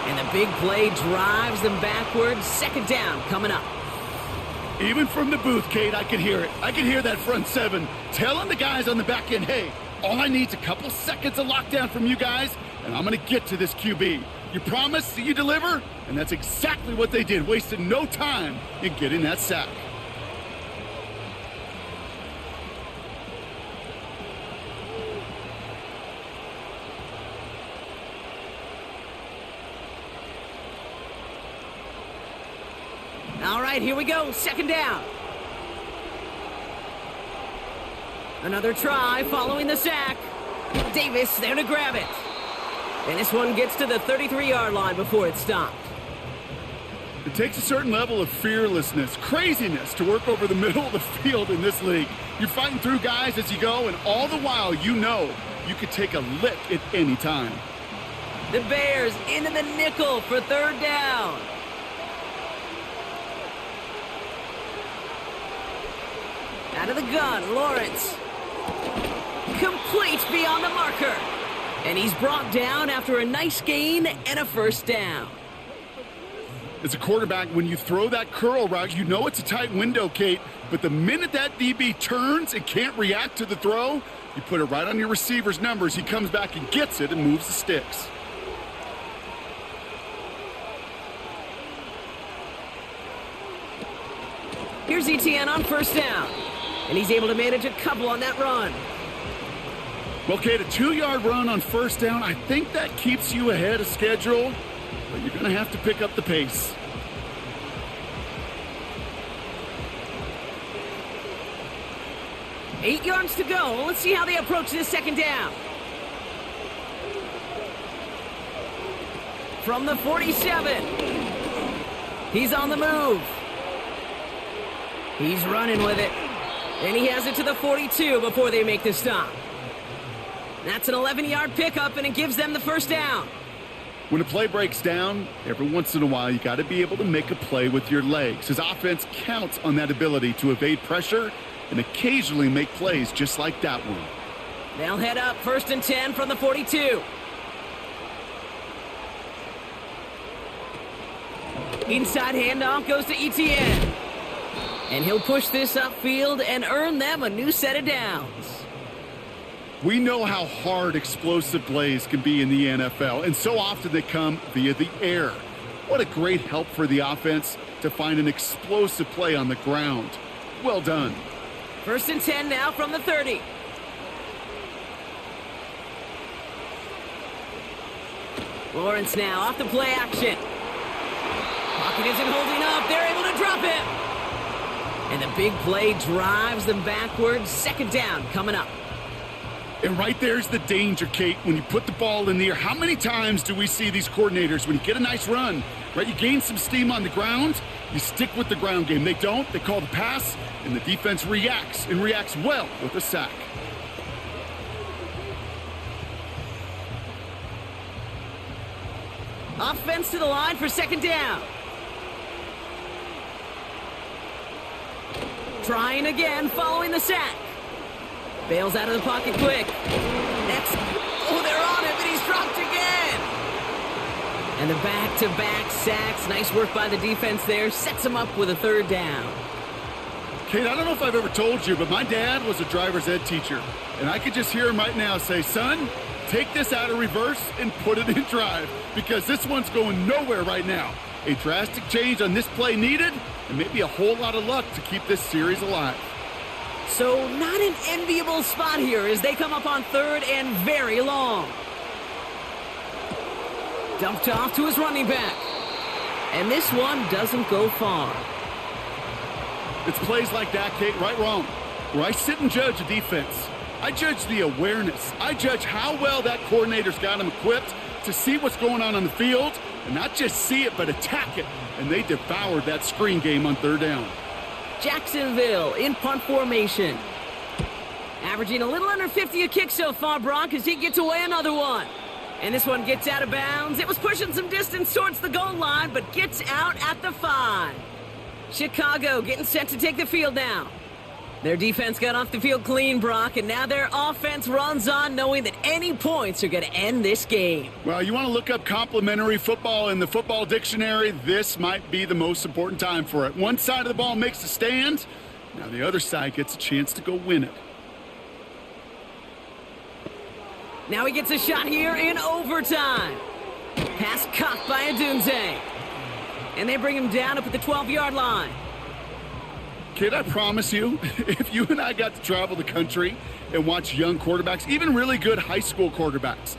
Speaker 1: And the big play drives them backwards. Second down coming up.
Speaker 2: Even from the booth, Kate, I could hear it. I could hear that front 7 telling the guys on the back end, hey, all I need is a couple seconds of lockdown from you guys, and I'm going to get to this QB. You promise, you deliver, and that's exactly what they did. Wasted no time in getting that sack.
Speaker 1: All right, here we go. Second down. Another try following the sack. Davis there to grab it. And this one gets to the 33-yard line before it's stopped.
Speaker 2: It takes a certain level of fearlessness, craziness to work over the middle of the field in this league. You're fighting through guys as you go, and all the while you know you could take a lick at any time.
Speaker 1: The Bears into the nickel for third down. Out of the gun, Lawrence. Complete beyond the marker. And he's brought down after a nice gain and a first down.
Speaker 2: As a quarterback, when you throw that curl route, you know it's a tight window, Kate. But the minute that DB turns and can't react to the throw, you put it right on your receiver's numbers. He comes back and gets it and moves the sticks.
Speaker 1: Here's ETN on first down. And he's able to manage a couple on that run.
Speaker 2: Well, Kate, a 2-yard run on first down, I think that keeps you ahead of schedule, but you're going to have to pick up the pace.
Speaker 1: Eight yards to go. Let's see how they approach this second down. From the 47. He's on the move. He's running with it. And he has it to the 42 before they make the stop. That's an 11-yard pickup, and it gives them the first down.
Speaker 2: When a play breaks down, every once in a while, you got to be able to make a play with your legs. His offense counts on that ability to evade pressure and occasionally make plays just like that one.
Speaker 1: They'll head up first and 10 from the 42. Inside handoff goes to ETN. And he'll push this upfield and earn them a new set of downs.
Speaker 2: We know how hard explosive plays can be in the NFL, and so often they come via the air. What a great help for the offense to find an explosive play on the ground. Well done.
Speaker 1: First and 10 now from the 30. Lawrence now off the play action. Pocket isn't holding up. They're able to drop him. And the big play drives them backwards. Second down coming up.
Speaker 2: And right there's the danger, Kate, when you put the ball in the air. How many times do we see these coordinators, when you get a nice run, right, you gain some steam on the ground, you stick with the ground game. They don't. They call the pass, and the defense reacts, and reacts well with a sack.
Speaker 1: Offense to the line for second down. Trying again following the sack. Bails out of the pocket quick. Next. Oh, they're on him, and he's dropped again. And the back-to-back sacks. Nice work by the defense there. Sets him up with a third down.
Speaker 2: Kate, I don't know if I've ever told you, but my dad was a driver's ed teacher. And I could just hear him right now say, son, take this out of reverse and put it in drive, because this one's going nowhere right now. A drastic change on this play needed, and maybe a whole lot of luck to keep this series alive.
Speaker 1: So not an enviable spot here as they come up on 3rd and very long. Dumped off to his running back. And this one doesn't go far.
Speaker 2: It's plays like that, Kate, right wrong, where I sit and judge a defense. I judge the awareness. I judge how well that coordinator's got him equipped to see what's going on the field, and not just see it, but attack it. And they devoured that screen game on 3rd down.
Speaker 1: Jacksonville in punt formation. Averaging a little under 50 a kick so far, Brock, as he gets away another one. And this one gets out of bounds. It was pushing some distance towards the goal line, but gets out at the 5. Chicago getting set to take the field now. Their defense got off the field clean, Brock, and now their offense runs on knowing that any points are going to end this game.
Speaker 2: Well, you want to look up complimentary football in the football dictionary, this might be the most important time for it. One side of the ball makes a stand, now the other side gets a chance to go win it.
Speaker 1: Now he gets a shot here in overtime. Pass caught by Adunze. And they bring him down up at the 12-yard line.
Speaker 2: Kid, I promise you, if you and I got to travel the country and watch young quarterbacks, even really good high school quarterbacks,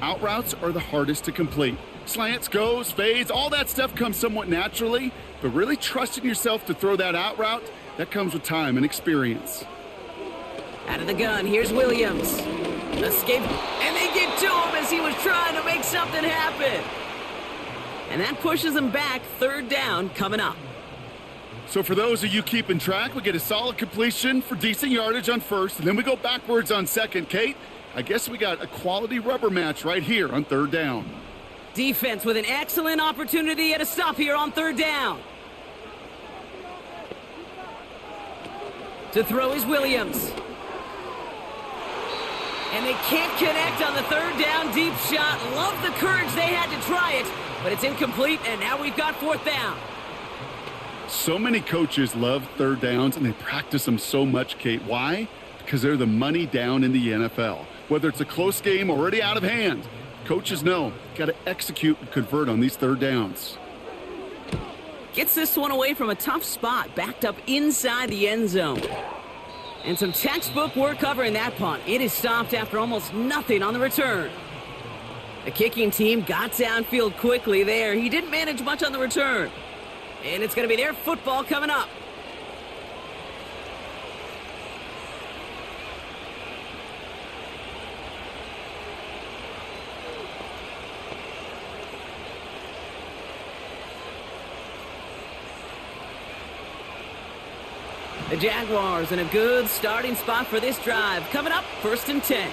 Speaker 2: out routes are the hardest to complete. Slants, goes, fades, all that stuff comes somewhat naturally, but really trusting yourself to throw that out route, that comes with time and experience.
Speaker 1: Out of the gun, here's Williams. Escape, and they get to him as he was trying to make something happen. And that pushes him back, 3rd down coming up.
Speaker 2: So for those of you keeping track, we get a solid completion for decent yardage on 1st, and then we go backwards on 2nd. Kate, I guess we got a quality rubber match right here on 3rd down.
Speaker 1: Defense with an excellent opportunity at a stop here on 3rd down. To throw is Williams. And they can't connect on the 3rd down deep shot. Love the courage they had to try it, but it's incomplete, and now we've got 4th down.
Speaker 2: So many coaches love 3rd downs, and they practice them so much, Kate. Why? Because they're the money down in the NFL. Whether it's a close game already out of hand, coaches know got to execute and convert on these 3rd downs.
Speaker 1: Gets this one away from a tough spot, backed up inside the end zone. And some textbook work covering that punt. It is stopped after almost nothing on the return. The kicking team got downfield quickly there. He didn't manage much on the return. And it's going to be their football coming up. The Jaguars in a good starting spot for this drive. Coming up, 1st and 10.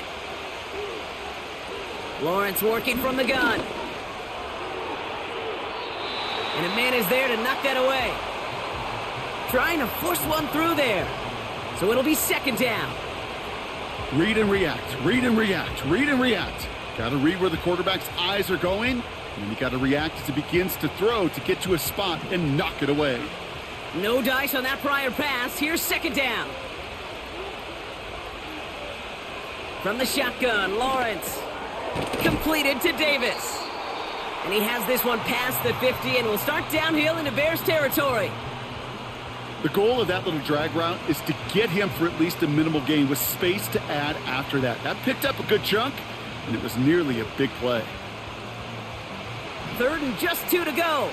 Speaker 1: Lawrence working from the gun. And a man is there to knock that away. Trying to force one through there. So it'll be 2nd down.
Speaker 2: Read and react, read and react, read and react. Got to read where the quarterback's eyes are going, and then you got to react as he begins to throw to get to a spot and knock it away.
Speaker 1: No dice on that prior pass. Here's 2nd down. From the shotgun, Lawrence. Completed to Davis. And he has this one past the 50 and will start downhill into Bears territory.
Speaker 2: The goal of that little drag route is to get him for at least a minimal gain with space to add after that. That picked up a good chunk, and it was nearly a big play.
Speaker 1: 3rd and just 2 to go.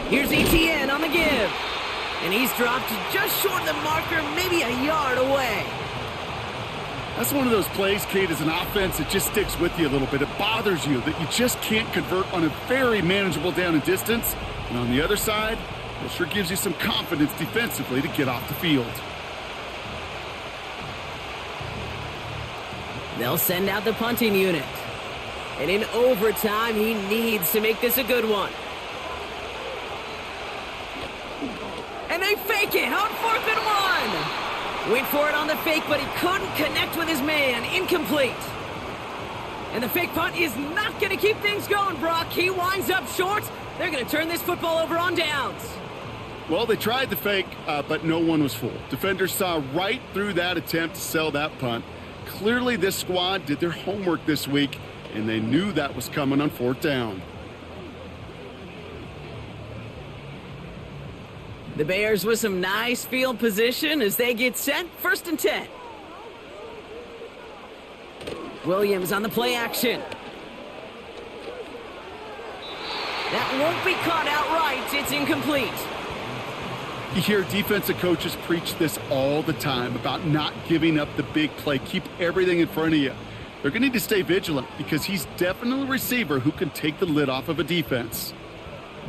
Speaker 1: Here's ETN on the give. And he's dropped just short of the marker, maybe a yard away.
Speaker 2: That's one of those plays, Kate, as an offense, it just sticks with you a little bit. It bothers you that you just can't convert on a very manageable down and distance. And on the other side, it sure gives you some confidence defensively to get off the field.
Speaker 1: They'll send out the punting unit. And in overtime, he needs to make this a good one. And they fake it on 4th and 1. Went for it on the fake, but he couldn't connect with his man. Incomplete. And the fake punt is not going to keep things going, Brock. He winds up short. They're going to turn this football over on downs.
Speaker 2: Well, they tried the fake, but no one was fooled. Defenders saw right through that attempt to sell that punt. clearly this squad did their homework this week, and they knew that was coming on 4th down.
Speaker 1: The Bears with some nice field position as they get set. 1st and 10. Williams on the play action. That won't be caught outright. It's incomplete.
Speaker 2: You hear defensive coaches preach this all the time about not giving up the big play. Keep everything in front of you. They're going to need to stay vigilant because he's definitely a receiver who can take the lid off of a defense.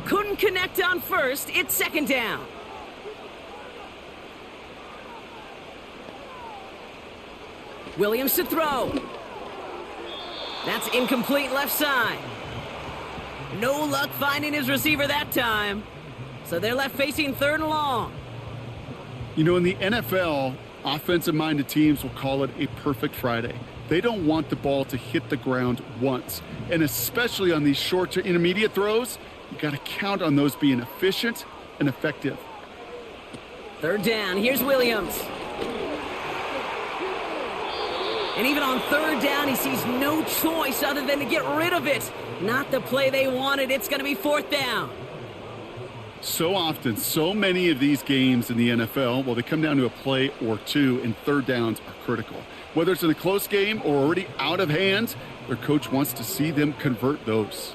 Speaker 1: Couldn't connect on 1st. It's 2nd down. Williams to throw. That's incomplete left side. No luck finding his receiver that time. So they're left facing 3rd and long.
Speaker 2: You know, in the NFL, offensive-minded teams will call it a perfect Friday. They don't want the ball to hit the ground once. And especially on these short to intermediate throws, you got to count on those being efficient and effective.
Speaker 1: 3rd down. Here's Williams. And even on 3rd down, he sees no choice other than to get rid of it. Not the play they wanted. It's going to be 4th down.
Speaker 2: So often, so many of these games in the NFL, well, they come down to a play or two, and 3rd downs are critical. Whether it's in a close game or already out of hand, their coach wants to see them convert those.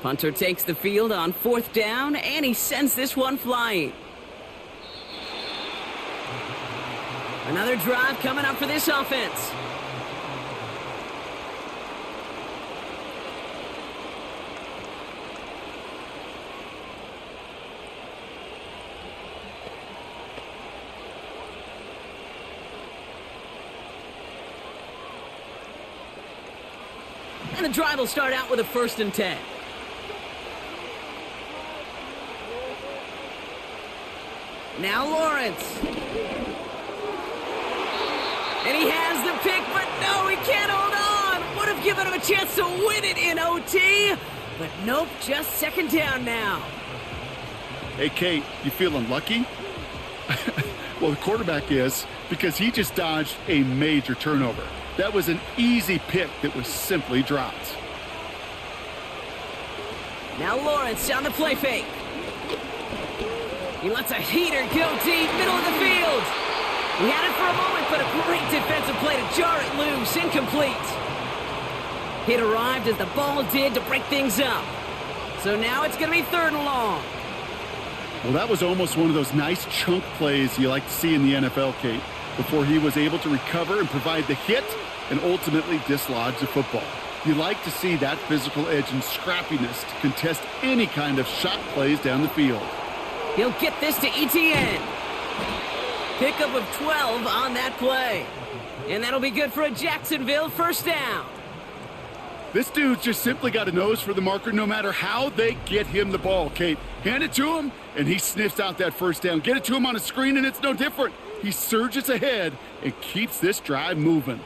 Speaker 1: Punter takes the field on 4th down, and he sends this one flying. Another drive coming up for this offense. And the drive will start out with a 1st and 10. Now Lawrence. And he has the pick, but no, he can't hold on. Would have given him a chance to win it in OT. But nope, just 2nd down now.
Speaker 2: Hey, Kate, you feeling lucky? Well, the quarterback is, because he just dodged a major turnover. That was an easy pick that was simply dropped.
Speaker 1: Now Lawrence on the play fake. He lets a heater go deep, middle of the field. He had it for a moment, but a great defensive play to jar it loose. Incomplete. It arrived as the ball did to break things up. So now it's going to be 3rd and long.
Speaker 2: Well, that was almost one of those nice chunk plays you like to see in the NFL, Kate, before he was able to recover and provide the hit and ultimately dislodge the football. You like to see that physical edge and scrappiness to contest any kind of shot plays down the field.
Speaker 1: He'll get this to ETN. Pickup of 12 on that play. And that'll be good for a Jacksonville 1st down.
Speaker 2: This dude's just simply got a nose for the marker no matter how they get him the ball, Kate. Hand it to him, and he sniffs out that 1st down. Get it to him on a screen, and it's no different. He surges ahead and keeps this drive moving.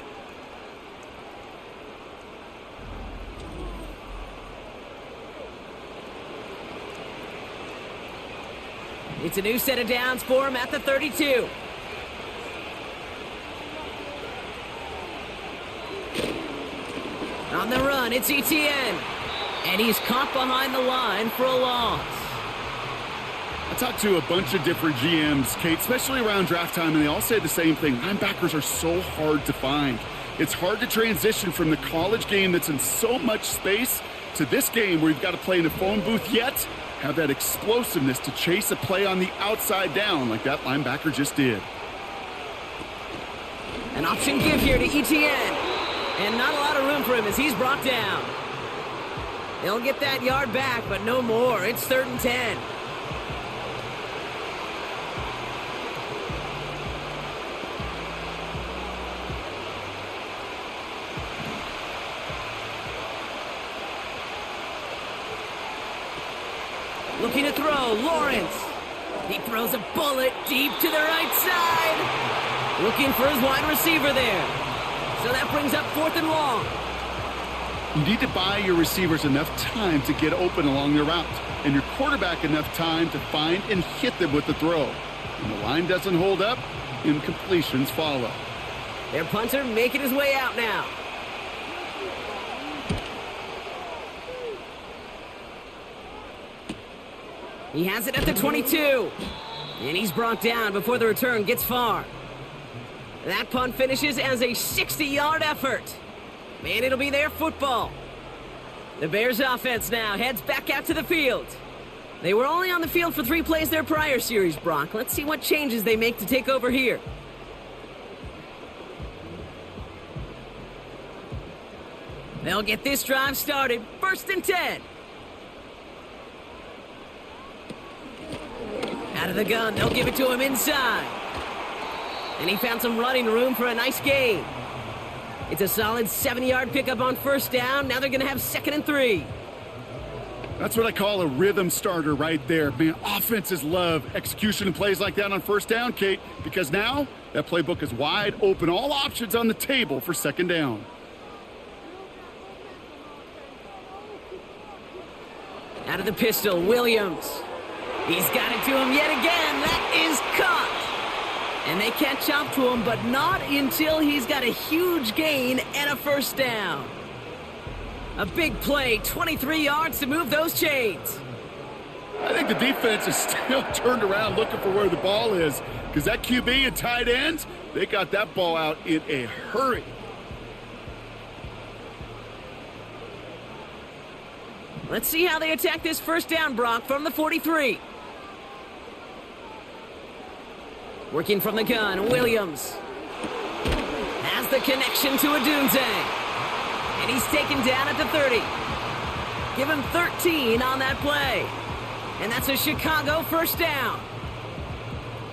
Speaker 1: It's a new set of downs for him at the 32. On the run, it's ETN. And he's caught behind the line for a loss.
Speaker 2: I talked to a bunch of different GMs, Kate, especially around draft time, and they all say the same thing. Linebackers are so hard to find. It's hard to transition from the college game that's in so much space to this game where you've got to play in a phone booth, yet have that explosiveness to chase a play on the outside down like that linebacker just did.
Speaker 1: An option give here to ETN. And not a lot of room for him as he's brought down. They'll get that yard back, but no more. It's 3rd and 10. Looking to throw, Lawrence. He throws a bullet deep to the right side. Looking for his wide receiver there. So that brings up 4th and long.
Speaker 2: You need to buy your receivers enough time to get open along their route, and your quarterback enough time to find and hit them with the throw. When the line doesn't hold up, Incompletions follow.
Speaker 1: Their punter making his way out now. He has it at the 22. And he's brought down before the return gets far. That punt finishes as a 60-yard effort. Man, it'll be their football. The Bears offense now heads back out to the field. They were only on the field for 3 plays their prior series, Brock. Let's see what changes they make to take over here. They'll get this drive started. 1st and 10. Out of the gun, they'll give it to him inside. And he found some running room for a nice gain. It's a solid 70-yard pickup on 1st down. Now they're going to have 2nd and 3.
Speaker 2: That's what I call a rhythm starter right there. Man, offenses love execution and plays like that on 1st down, Kate, because now that playbook is wide open. All options on the table for 2nd down.
Speaker 1: Out of the pistol, Williams. He's got it to him yet again. That is caught. And they catch up to him, but not until he's got a huge gain and a 1st down. A big play, 23 yards to move those chains.
Speaker 2: I think the defense is still turned around looking for where the ball is, because that QB and tight ends, they got that ball out in a hurry.
Speaker 1: Let's see how they attack this 1st down, Brock, from the 43. Working from the gun, Williams has the connection to Adunze. And he's taken down at the 30. Give him 13 on that play. And that's a Chicago 1st down.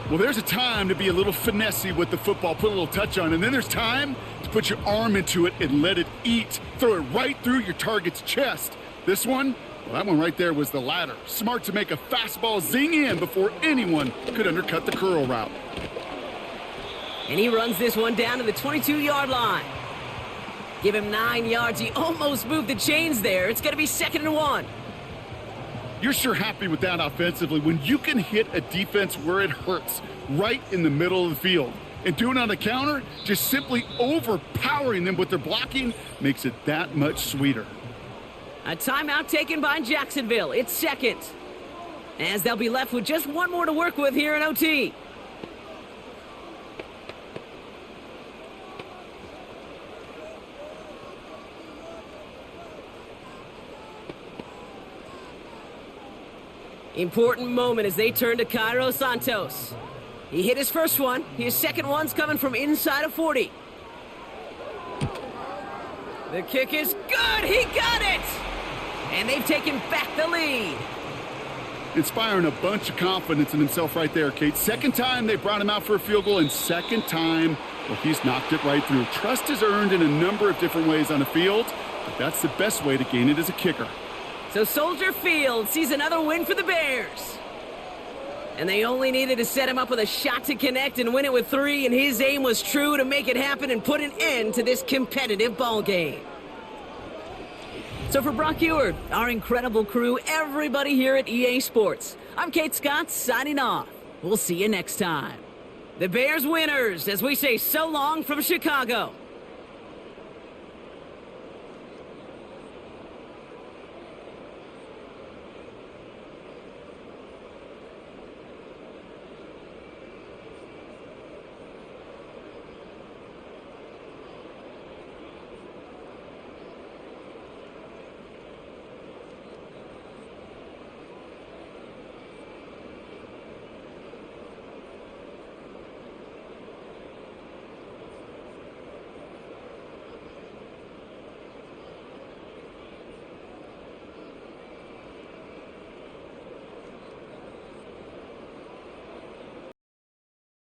Speaker 2: Well, there's a time to be a little finessey with the football, put a little touch on, and then there's time to put your arm into it and let it eat. Throw it right through your target's chest. This one, well, that one right there was the latter. Smart to make a fastball zing in before anyone could undercut the curl route.
Speaker 1: And he runs this one down to the 22-yard line. Give him 9 yards. He almost moved the chains there. It's going to be 2nd and 1.
Speaker 2: You're sure happy with that offensively when you can hit a defense where it hurts, right in the middle of the field. And doing it on the counter, just simply overpowering them with their blocking, makes it that much sweeter.
Speaker 1: A timeout taken by Jacksonville. It's 2nd. As they'll be left with just 1 more to work with here in OT. Important moment as they turn to Cairo Santos. He hit his 1st one. His 2nd one's coming from inside of 40. The kick is good. He got it. And they've taken back the lead.
Speaker 2: Inspiring a bunch of confidence in himself right there, Kate. 2nd time they brought him out for a field goal, and 2nd time, well, he's knocked it right through. Trust is earned in a number of different ways on the field, but that's the best way to gain it as a kicker.
Speaker 1: So Soldier Field sees another win for the Bears. And they only needed to set him up with a shot to connect and win it with 3, and his aim was true to make it happen and put an end to this competitive ball game. So for Brock Eward, our incredible crew, everybody here at EA Sports, I'm Kate Scott signing off. We'll see you next time. The Bears winners as we say so long from Chicago.